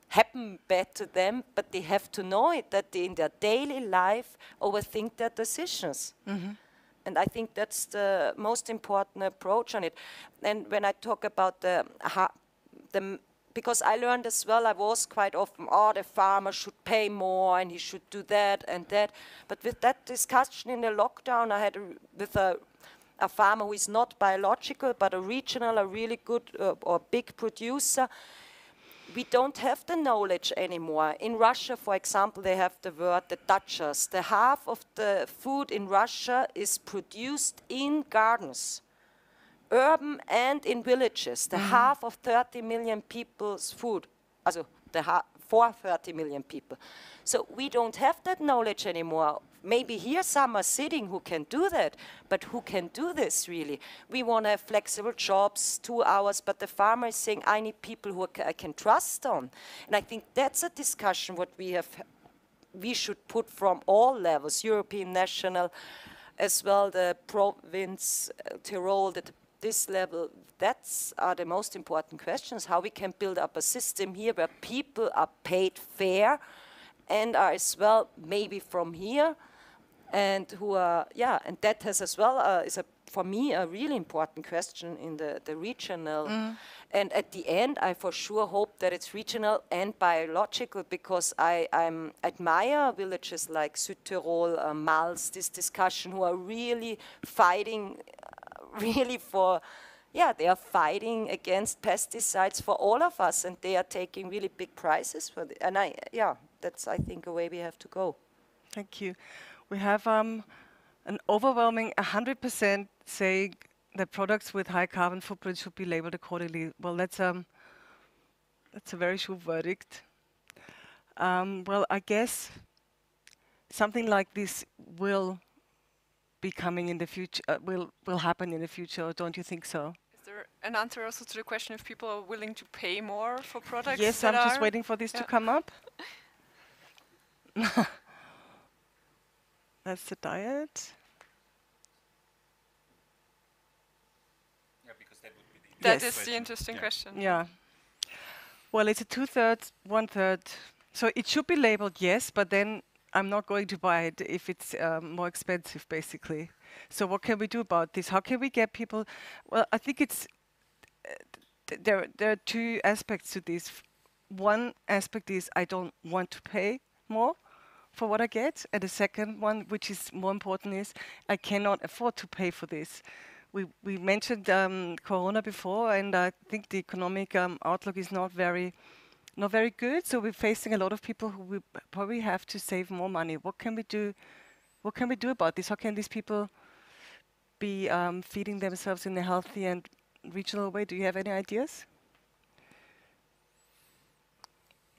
happen bad to them, but they have to know it, that they in their daily life overthink their decisions. And I think that's the most important approach on it. And when I talk about because I learned as well, I was quite often, the farmer should pay more and he should do that and that. But with that discussion in the lockdown, I had with a farmer who is not biological, but a regional, a really good or big producer, we don't have the knowledge anymore. In Russia, for example, they have the word the Dutchers. The half of the food in Russia is produced in gardens, urban and in villages. The half of 30 million people's food, also for 30 million people. So we don't have that knowledge anymore. Maybe here some are sitting who can do that, but who can do this really? We want to have flexible jobs, 2 hours, but the farmer is saying, I need people who I can trust on. And I think that's a discussion what we should put from all levels, European, national, as well the province, Tyrol, this level. That's are the most important questions, how we can build up a system here where people are paid fair and are as well maybe from here, and who are, and that has as well, for me, a really important question in the regional. And at the end, I for sure hope that it's regional and biological, because I admire villages like Südtirol, Mals, this discussion, who are really fighting, really for, they are fighting against pesticides for all of us, and they are taking really big prices for it. And that's, I think, a way we have to go. Thank you. We have an overwhelming 100% saying that products with high carbon footprint should be labeled accordingly. Well, that's a very sure verdict. Well, I guess something like this will be coming in the future. Will happen in the future. Or don't you think so? Is there an answer also to the question if people are willing to pay more for products? Yes, I'm just waiting for this to come up. That's the diet. Yeah, That Yes. is the interesting question. Yeah. Well, it's a 2/3, 1/3. So it should be labeled yes, but then I'm not going to buy it if it's more expensive, basically. So what can we do about this? How can we get people? Well, I think it's there are two aspects to this. One aspect is I don't want to pay more for what I get, and the second one, which is more important, is I cannot afford to pay for this. We mentioned Corona before, and I think the economic outlook is not very good. So we're facing a lot of people who will probably have to save more money. What can we do? What can we do about this? How can these people be feeding themselves in a healthy and regional way? Do you have any ideas?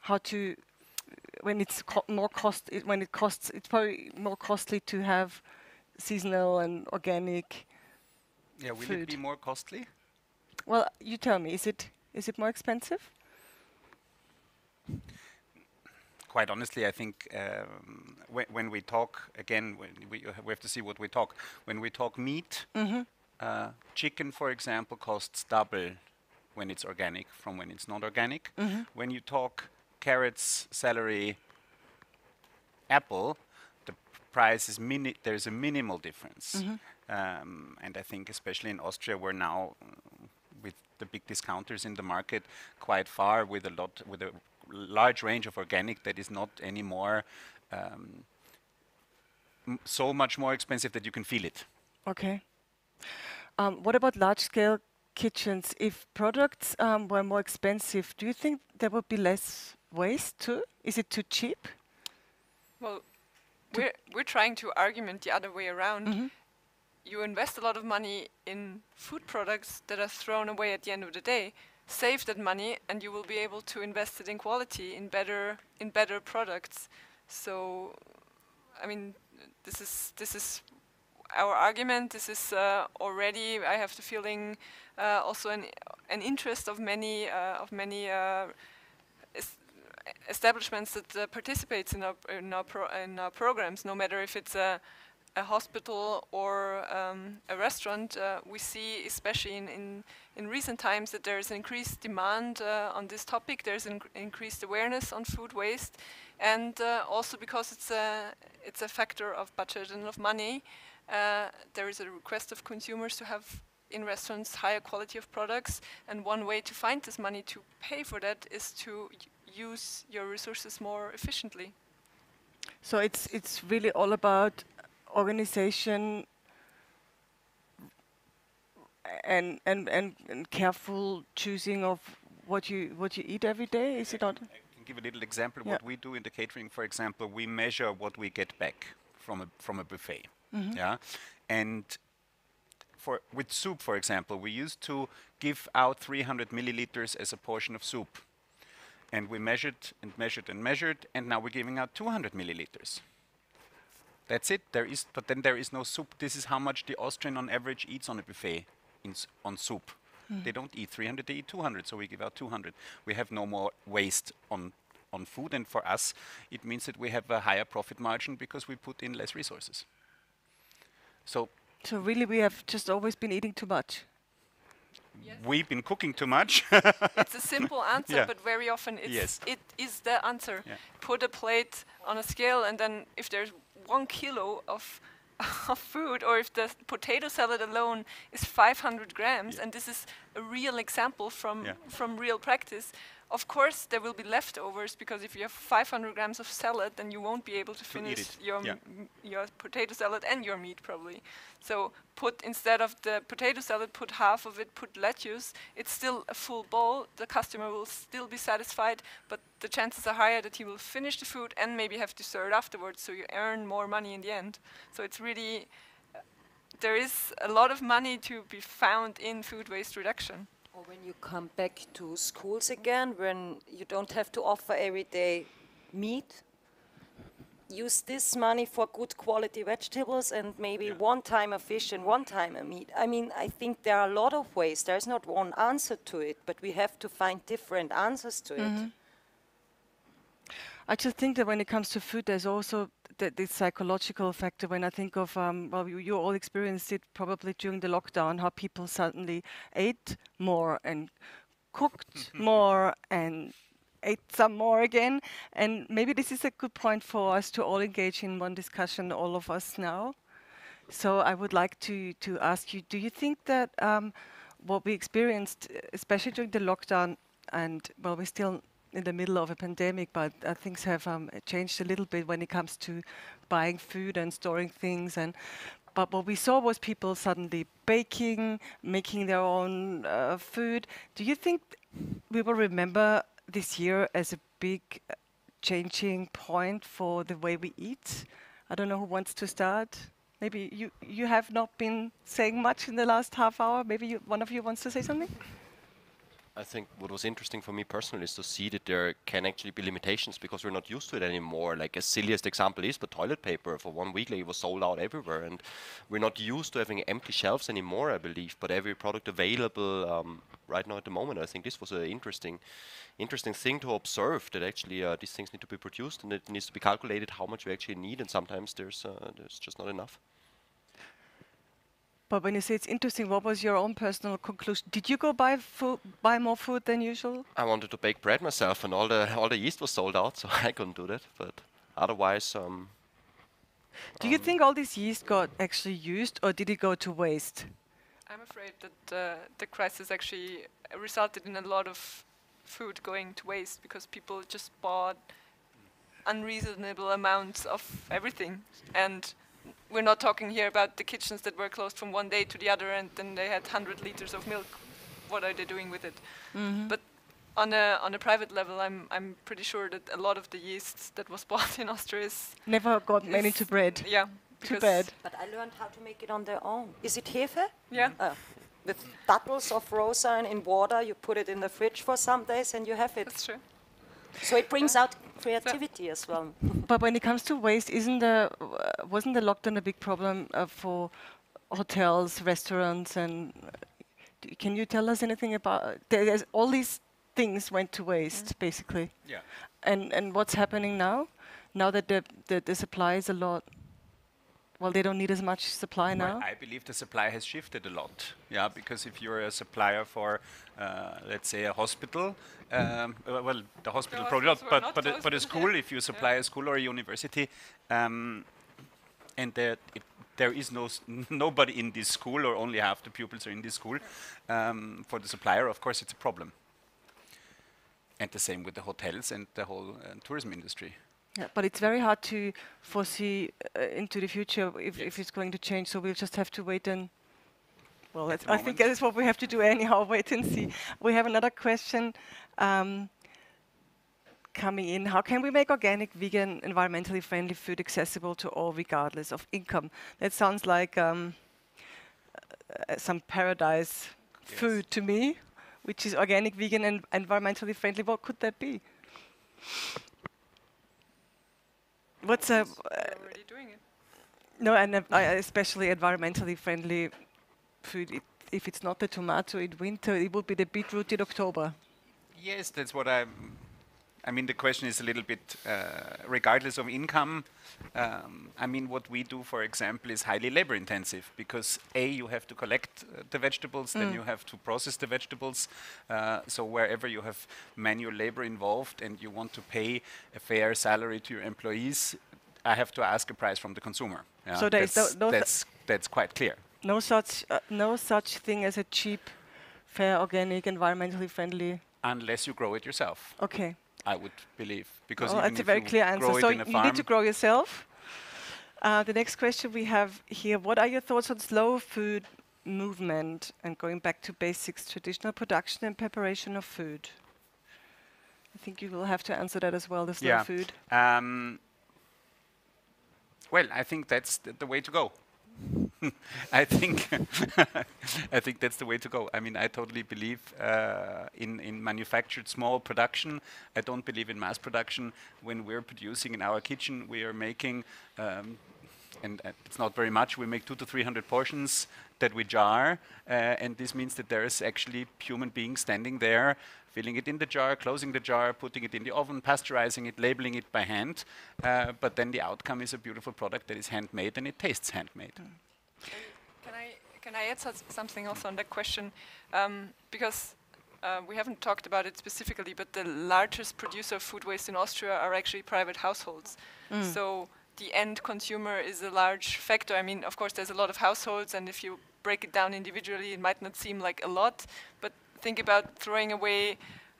How to, when it's it's probably more costly to have seasonal and organic. Yeah, will food. it be more costly? Well, you tell me. Is it more expensive? Quite honestly, I think when we talk again, we have to see what we talk. When we talk meat, chicken, for example, costs double when it's organic from when it's not organic. When you talk carrots, celery, apple, the price is there's a minimal difference. And I think especially in Austria, we're now with the big discounters in the market quite far with a large range of organic that is not anymore so much more expensive that you can feel it. Okay. What about large-scale kitchens? If products were more expensive, do you think there would be less waste too? Is it too cheap? Well, we're trying to argument the other way around. You invest a lot of money in food products that are thrown away at the end of the day. Save that money, and you will be able to invest it in quality, in better products. So, I mean, this is our argument. This is already, I have the feeling, also an interest of many establishments that participates in our programs. No matter if it's a hospital or a restaurant, we see, especially in recent times, that there is increased demand on this topic. There's increased awareness on food waste, and also because it's a factor of budget and of money. There is a request of consumers to have in restaurants higher quality of products, and one way to find this money to pay for that is to use your resources more efficiently. So it's really all about organization and careful choosing of what you eat every day. Is it not? I can give a little example. What we do in the catering, for example, we measure what we get back from a buffet. Yeah, and with soup, for example, we used to give out 300 milliliters as a portion of soup, and we measured and measured and measured, and now we're giving out 200 milliliters. That's it. But then there is no soup. This is how much the Austrian on average eats on a buffet on soup. They don't eat 300, they eat 200, so we give out 200. We have no more waste on food, and for us, it means that we have a higher profit margin because we put in less resources. So really, we have just always been eating too much. Yes. We've been cooking too much. It's a simple answer, Yeah. but very often it is the answer. Yeah. Put a plate on a scale, and then if there's 1 kilo of food, or if the potato salad alone is 500 grams, and this is a real example from real practice, of course there will be leftovers, because if you have 500 grams of salad, then you won't be able to finish your potato salad and your meat probably. So instead of the potato salad, put half of it, put lettuce. It's still a full bowl. The customer will still be satisfied, but the chances are higher that he will finish the food and maybe have dessert afterwards, so you earn more money in the end. So it's really, there is a lot of money to be found in food waste reduction. Or when you come back to schools again, when you don't have to offer every day meat, use this money for good quality vegetables and maybe one time a fish and one time a meat. I mean, I think there are a lot of ways. There's not one answer to it, but we have to find different answers to it. I just think that when it comes to food, there's also the psychological factor. When I think of, well, you all experienced it probably during the lockdown, how people suddenly ate more and cooked more and ate some more again. And maybe this is a good point for us to all engage in one discussion, all of us now. So I would like to ask you, do you think that what we experienced, especially during the lockdown, and well, we're still in the middle of a pandemic, but things have changed a little bit when it comes to buying food and storing things. But what we saw was people suddenly baking, making their own food. Do you think we will remember this year as a big changing point for the way we eat? I don't know who wants to start. Maybe you have not been saying much in the last half hour. Maybe one of you wants to say something? I think what was interesting for me personally is to see that there can actually be limitations because we're not used to it anymore. Like as silliest example is, but toilet paper for 1 week, like, it was sold out everywhere, and we're not used to having empty shelves anymore, I believe. But every product available right now at the moment, I think this was an interesting thing to observe, that actually these things need to be produced and it needs to be calculated how much we actually need, and sometimes there's just not enough. But when you say it's interesting, what was your own personal conclusion? Did you go buy more food than usual? I wanted to bake bread myself, and all the yeast was sold out, so I couldn't do that. But otherwise, do you think all this yeast got actually used, or did it go to waste? I'm afraid that the crisis actually resulted in a lot of food going to waste because people just bought unreasonable amounts of everything. And we're not talking here about the kitchens that were closed from one day to the other and then they had 100 liters of milk. What are they doing with it? But on a private level, I'm pretty sure that a lot of the yeast that was bought in Austria never got made into bread. Yeah. Too bad. But I learned how to make it on their own. Is it Hefe? Yeah. With bottles of rosa and in water, you put it in the fridge for some days and you have it. That's true. So it brings out creativity as well. But when it comes to waste, wasn't the lockdown a big problem for hotels, restaurants, and can you tell us anything about? There's all these things went to waste, basically. Yeah. And what's happening now? Now that the supply is a lot. Well, they don't need as much supply now. I believe the supply has shifted a lot. Yeah, because if you're a supplier for, let's say, a hospital, well, the hospital probably not, but a school, if you supply a school or a university, and there is nobody in this school, or only half the pupils are in this school, for the supplier, of course, it's a problem. And the same with the hotels and the whole tourism industry. Yeah, but it's very hard to foresee into the future if it's going to change. So we'll just have to wait and. Well, I think that is what we have to do anyhow. Wait and see. We have another question coming in. How can we make organic, vegan, environmentally friendly food accessible to all, regardless of income? That sounds like some paradise food to me, which is organic, vegan, and environmentally friendly. What could that be? What's a already doing it. no, and especially environmentally friendly food. If it's not the tomato in winter, it would be the beetroot in October. Yes, that's what I mean, the question is a little bit, regardless of income. I mean, what we do, for example, is highly labor intensive because you have to collect the vegetables, then you have to process the vegetables. So wherever you have manual labor involved and you want to pay a fair salary to your employees, I have to ask a price from the consumer. Yeah, So there is that's quite clear. no such thing as a cheap, fair, organic, environmentally friendly. Unless you grow it yourself, Okay. I would believe. Because Well, even that's a if very you clear answer. grow it So in a you farm, need to grow yourself. The next question we have here: what are your thoughts on slow food movement and going back to basics, traditional production and preparation of food? I think you will have to answer that as well. The slow food. Well, I think that's the way to go. I think that's the way to go. I mean, I totally believe in manufactured small production. I don't believe in mass production. When we're producing in our kitchen, we are making and it's not very much. We make 200 to 300 portions that we jar, and this means that there is actually human beings standing there, filling it in the jar, closing the jar, putting it in the oven, pasteurizing it, labeling it by hand. But then the outcome is a beautiful product that is handmade and it tastes handmade. Can I add something also on that question? Because we haven't talked about it specifically, but the largest producer of food waste in Austria are actually private households. So the end consumer is a large factor. I mean, of course, there's a lot of households, and if you break it down individually, it might not seem like a lot, but think about throwing away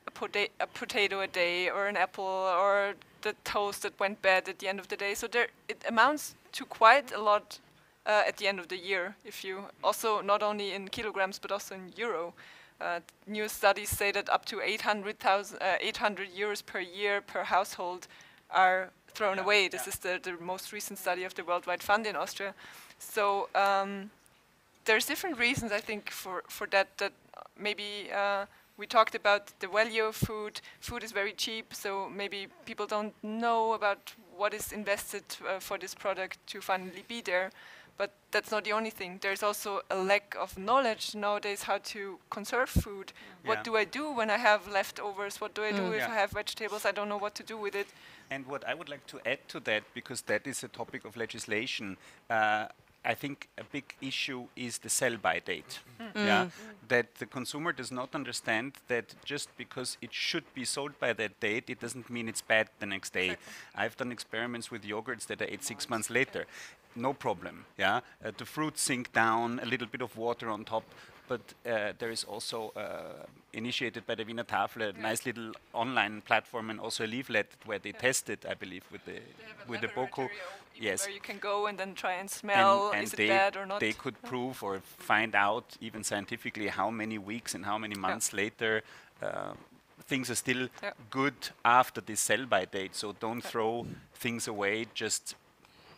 a potato a day, or an apple, or the toast that went bad at the end of the day. So it amounts to quite a lot at the end of the year, if you also, not only in kilograms, but also in euro. New studies say that up to 800 euros per year per household are thrown away. This is the most recent study of the Worldwide Fund in Austria. So there's different reasons, I think, for that maybe we talked about the value of food. Food is very cheap, so maybe people don't know about what is invested for this product to finally be there. But that's not the only thing. There's also a lack of knowledge nowadays how to conserve food. What do I do when I have leftovers? What do I do if I have vegetables? I don't know what to do with it. And what I would like to add to that, because that is a topic of legislation, I think a big issue is the sell-by date. That the consumer does not understand that just because it should be sold by that date, it doesn't mean it's bad the next day. I've done experiments with yogurts that I ate 6 months later. No problem. The fruits sink down, a little bit of water on top, but there is also initiated by the Wiener Tafel a nice little online platform and also a leaflet where they tested, I believe, with the Boku. Yes. Where you can go and then try and smell, and is it bad or not? They could prove or find out even scientifically how many weeks and how many months later things are still good after the sell-by date. So don't throw things away just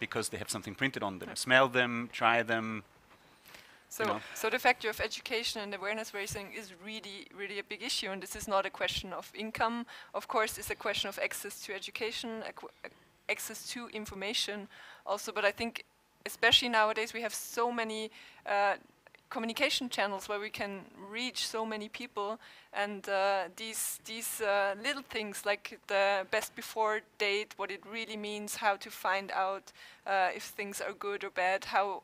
because they have something printed on them. Smell them, try them. So the factor of education and awareness raising is really, really a big issue, and this is not a question of income. Of course, it's a question of access to education, access to information also, but I think especially nowadays we have so many communication channels where we can reach so many people, and these little things like the best before date, what it really means, how to find out if things are good or bad, how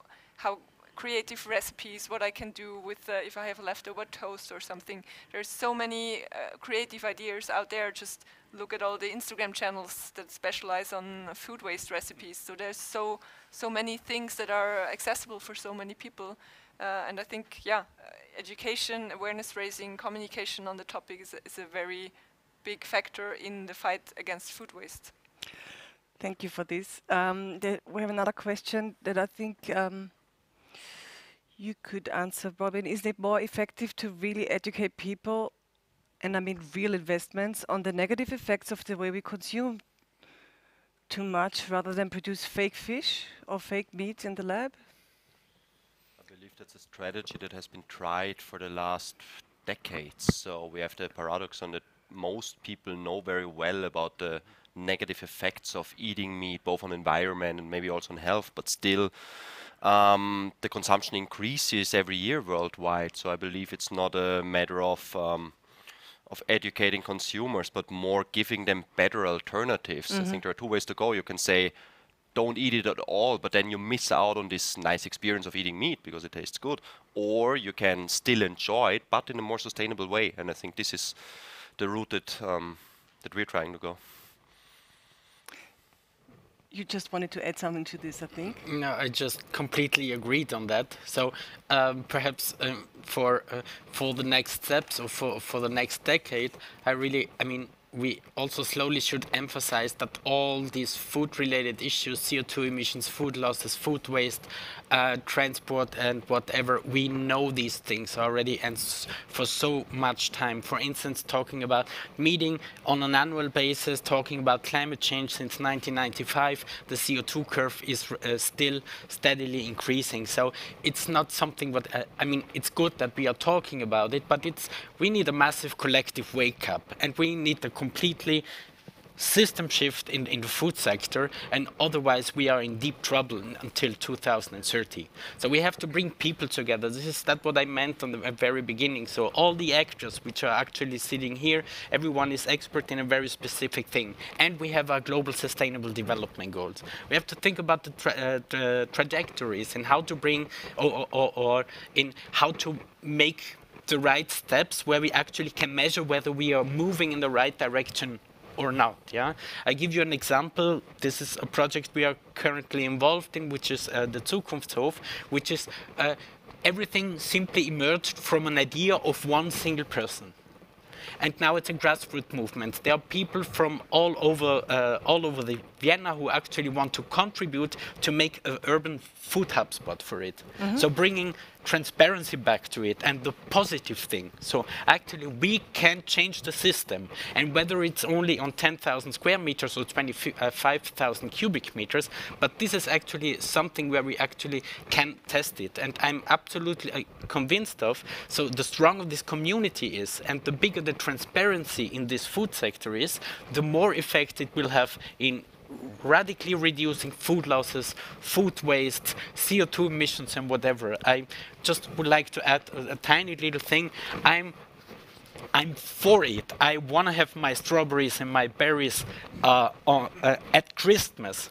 creative recipes, what I can do with if I have a leftover toast or something. There's so many creative ideas out there. Just look at all the Instagram channels that specialize on food waste recipes. So there's so many things that are accessible for so many people. And I think, education, awareness raising, communication on the topic is a very big factor in the fight against food waste. Thank you for this. We have another question that I think you could answer, Robin. Is it more effective to really educate people, and I mean real investments, on the negative effects of the way we consume too much rather than produce fake fish or fake meat in the lab? I believe that's a strategy that has been tried for the last decades. So we have the paradox on that most people know very well about the negative effects of eating meat, both on environment and maybe also on health, but still the consumption increases every year worldwide. So I believe it's not a matter of educating consumers, but more giving them better alternatives. I think there are two ways to go. You can say, don't eat it at all, but then you miss out on this nice experience of eating meat because it tastes good. Or you can still enjoy it, but in a more sustainable way. And I think this is the route that we're trying to go. You just wanted to add something to this, I think. No, I just completely agreed on that. So perhaps for the next steps or for the next decade, I mean, we also slowly should emphasize that all these food-related issues, CO2 emissions, food losses, food waste, transport and whatever, we know these things already and for so much time. For instance, talking about meeting on an annual basis, talking about climate change since 1995, the CO2 curve is still steadily increasing. So it's not something what, I mean, it's good that we are talking about it, but we need a massive collective wake-up, and we need a completely system shift in the food sector, and otherwise we are in deep trouble until 2030. So we have to bring people together. That's what I meant on the very beginning. So all the actors which are actually sitting here, everyone is expert in a very specific thing. And we have our global sustainable development goals. We have to think about the trajectories and how to bring, or in how to make the right steps where we actually can measure whether we are moving in the right direction or not. Yeah, I give you an example. This is a project we are currently involved in, which is the Zukunftshof, which is everything simply emerged from an idea of one single person. And now it's a grassroots movement. There are people from all over the Vienna who actually want to contribute to make an urban food hub spot for it. So bringing transparency back to it and the positive thing. So actually we can change the system, and whether it's only on 10,000 square meters or 25,000 cubic meters, but this is actually something where we actually can test it. And I'm absolutely convinced of, so the stronger this community is and the bigger the transparency in this food sector is, the more effect it will have in radically reducing food losses, food waste, CO2 emissions and whatever. I just would like to add a tiny little thing. I'm for it. I want to have my strawberries and my berries at Christmas.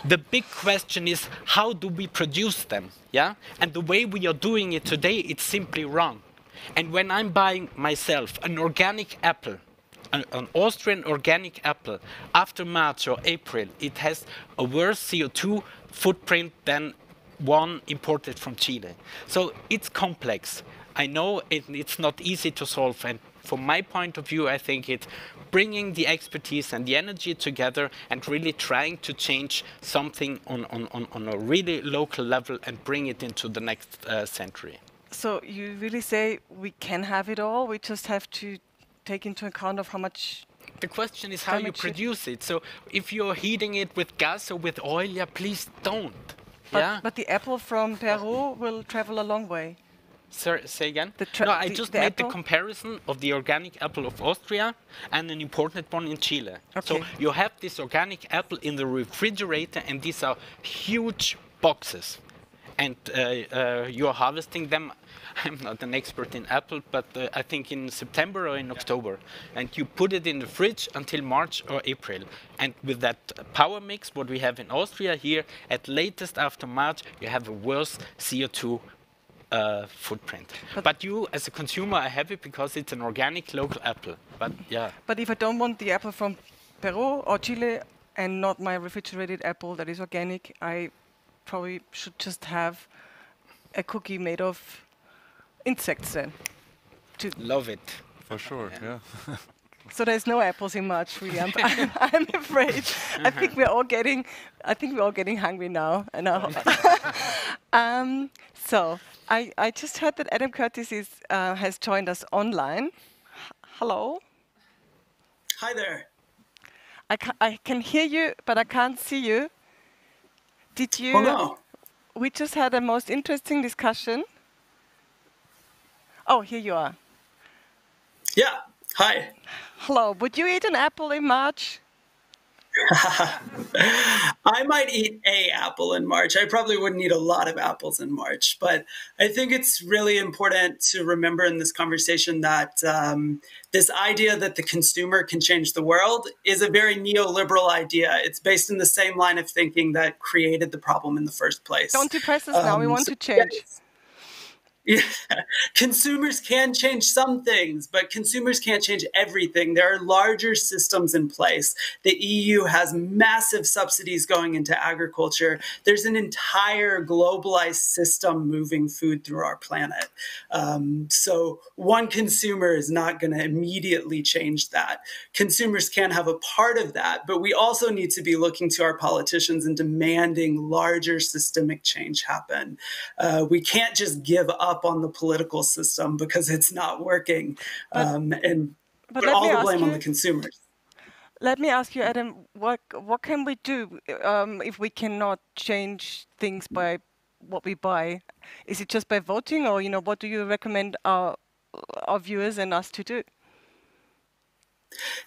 The big question is, how do we produce them? Yeah, and the way we are doing it today, it's simply wrong. And when I'm buying myself an organic apple, an Austrian organic apple, after March or April, it has a worse CO2 footprint than one imported from Chile. So it's complex. I know it's not easy to solve, and from my point of view, I think it's bringing the expertise and the energy together and really trying to change something on a really local level and bring it into the next century. So you really say we can have it all, we just have to take into account of how much. The question is how you produce it. So if you're heating it with gas or with oil, yeah, please don't. But the apple from Peru will travel a long way. Sir, say again? No, I just made the comparison of the organic apple of Austria and an imported one in Chile. Okay. So you have this organic apple in the refrigerator, and these are huge boxes. And you're harvesting them. I'm not an expert in apple, but I think in September or in October. And you put it in the fridge until March or April. And with that power mix, what we have in Austria here, at latest after March, you have a worse CO2 footprint. But you, as a consumer, are happy because it's an organic local apple. But yeah. But if I don't want the apple from Peru or Chile and not my refrigerated apple that is organic, I probably should just have a cookie made of insects then. Love it. For sure, yeah. So there's no apples in March, really. I'm afraid. I think we're all getting hungry now. So I just heard that Adam Curtis has joined us online. Hello. Hi there. I can hear you, but I can't see you. Did you? Oh no. We just had a most interesting discussion. Oh, here you are. Yeah. Hi. Hello. Would you eat an apple in March? I might eat an apple in March. I probably wouldn't eat a lot of apples in March, but I think it's really important to remember in this conversation that this idea that the consumer can change the world is a very neoliberal idea. It's based in the same line of thinking that created the problem in the first place. Don't depress us now. We want to change. Yeah. Consumers can change some things, but consumers can't change everything. There are larger systems in place. The EU has massive subsidies going into agriculture. There's an entire globalized system moving food through our planet. So one consumer is not going to immediately change that. Consumers can have a part of that, but we also need to be looking to our politicians and demanding larger systemic change happen. We can't just give up on the political system because it's not working, and put all the blame on the consumers. Let me ask you, Adam, what can we do if we cannot change things by what we buy? Is it just by voting, or what do you recommend our viewers and us to do?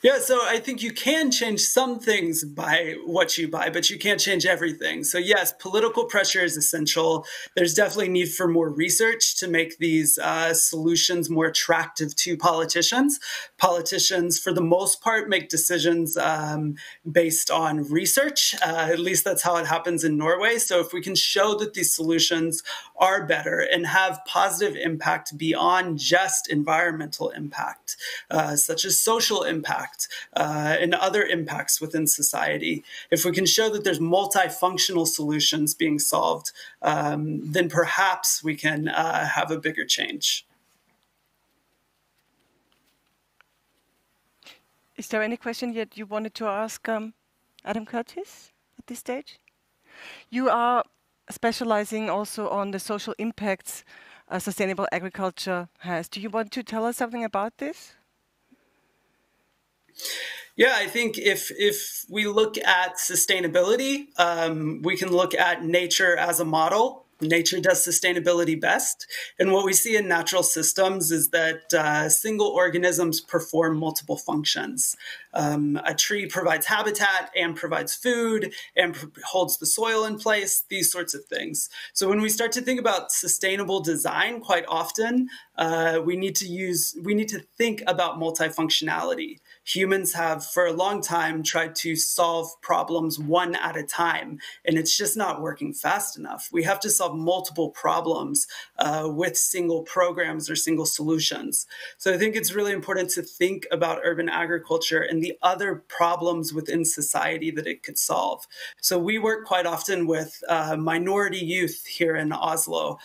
Yeah, so I think you can change some things by what you buy, but you can't change everything. So yes, political pressure is essential. There's definitely need for more research to make these solutions more attractive to politicians. Politicians, for the most part, make decisions based on research. At least that's how it happens in Norway. So if we can show that these solutions are better and have positive impact beyond just environmental impact, such as social impact and other impacts within society. If we can show that there's multifunctional solutions being solved, then perhaps we can have a bigger change. Is there any question yet you wanted to ask Adam Curtis at this stage? You are specializing also on the social impacts sustainable agriculture has. Do you want to tell us something about this? Yeah, I think if we look at sustainability, we can look at nature as a model. Nature does sustainability best. And what we see in natural systems is that single organisms perform multiple functions. A tree provides habitat and provides food and holds the soil in place, these sorts of things. So when we start to think about sustainable design, quite often we need to think about multifunctionality. Humans have, for a long time, tried to solve problems one at a time, and it's just not working fast enough. We have to solve multiple problems with single programs or single solutions. So I think it's really important to think about urban agriculture and the other problems within society that it could solve. So we work quite often with minority youth here in Oslo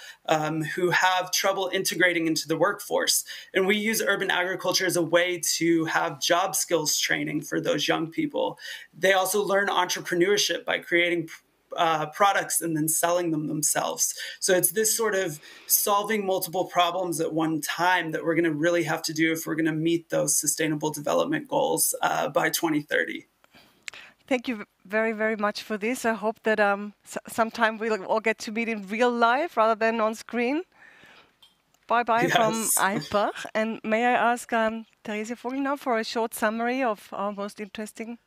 who have trouble integrating into the workforce. And we use urban agriculture as a way to have job skills training for those young people. They also learn entrepreneurship by creating products and then selling them themselves. So it's this sort of solving multiple problems at one time that we're going to really have to do if we're going to meet those sustainable development goals by 2030. Thank you very, very much for this. I hope that sometime we'll all get to meet in real life rather than on screen. Bye-bye from Alpbach. And may I ask Therese Vogel now for a short summary of our most interesting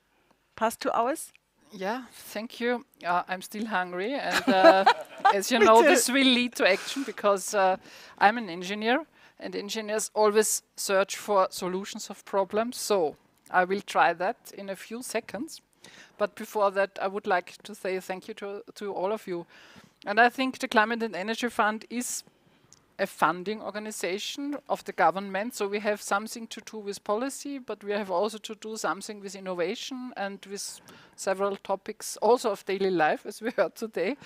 past 2 hours? Yeah, thank you. I'm still hungry, and as you know, this will lead to action because I'm an engineer, and engineers always search for solutions of problems. So I will try that in a few seconds. But before that, I would like to say thank you to all of you. And I think the Climate and Energy Fund is a funding organization of the government. So we have something to do with policy, but we have also to do something with innovation and with several topics also of daily life, as we heard today.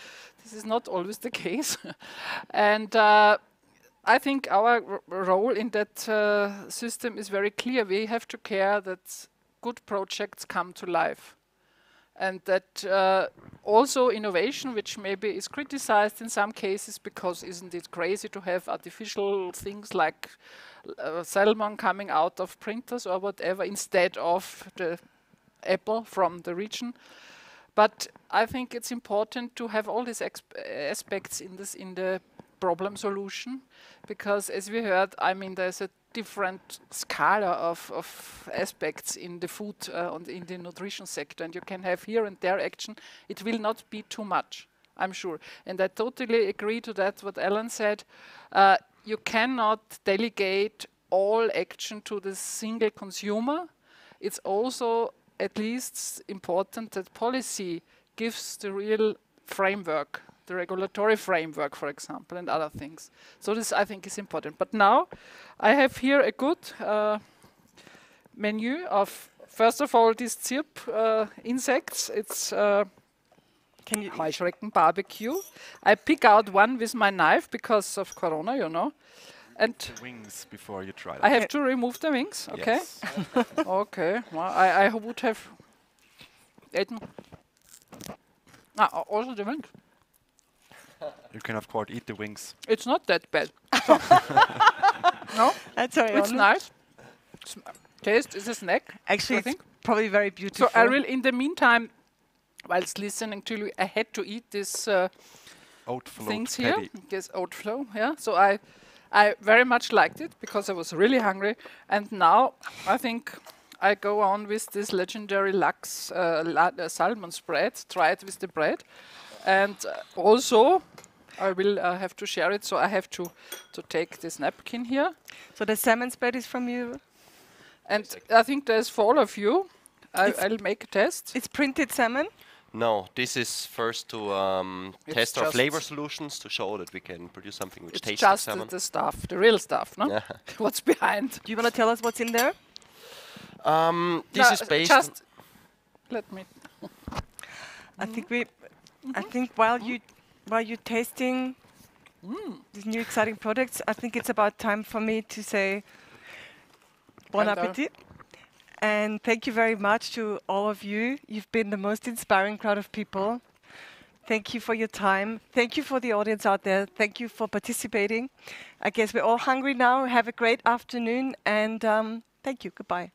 This is not always the case. And I think our role in that system is very clear. We have to care that good projects come to life. And that also innovation, which maybe is criticized in some cases because isn't it crazy to have artificial things like salmon coming out of printers or whatever instead of the apple from the region. But I think it's important to have all these aspects in the problem solution, because as we heard, I mean, there's a different scala of aspects in the food and in the nutrition sector, and you can have here and there action. It will not be too much, I'm sure. And I totally agree to that, what Alan said. You cannot delegate all action to the single consumer. It's also at least important that policy gives the real framework, the regulatory framework, for example, and other things. So this, I think, is important. But now I have here a good menu of, first of all, these zirp insects. It's Heuschrecken barbecue. I pick out one with my knife because of Corona, you know. And the wings before you try them. I have to remove the wings, okay? Yes. Okay, well, I would have eaten also the wings. You can, of course, eat the wings. It's not that bad. No? That's very It's nice. Taste is a snack. Actually, I it's think. probably very beautiful. So I will, in the meantime, whilst listening to you, I had to eat this Oat float things here. patty. Yes, oat flow, yeah. So I very much liked it because I was really hungry. And now I think I go on with this legendary Lachs salmon spread. Try it with the bread, and also I will have to share it. So I have to take this napkin here. So the salmon spread is from you, and I think there's for all of you. I'll make a test. It's printed salmon. No, this is first to test our just flavor solutions to show that we can produce something which It's tastes like just salmon. the stuff, the real stuff, no? What's behind? Do you want to tell us what's in there? This is based. Just let me. I think while you're tasting these new exciting products, I think it's about time for me to say bon appetit. And thank you very much to all of you. You've been the most inspiring crowd of people. Thank you for your time. Thank you for the audience out there. Thank you for participating. I guess we're all hungry now. Have a great afternoon, and thank you. Goodbye.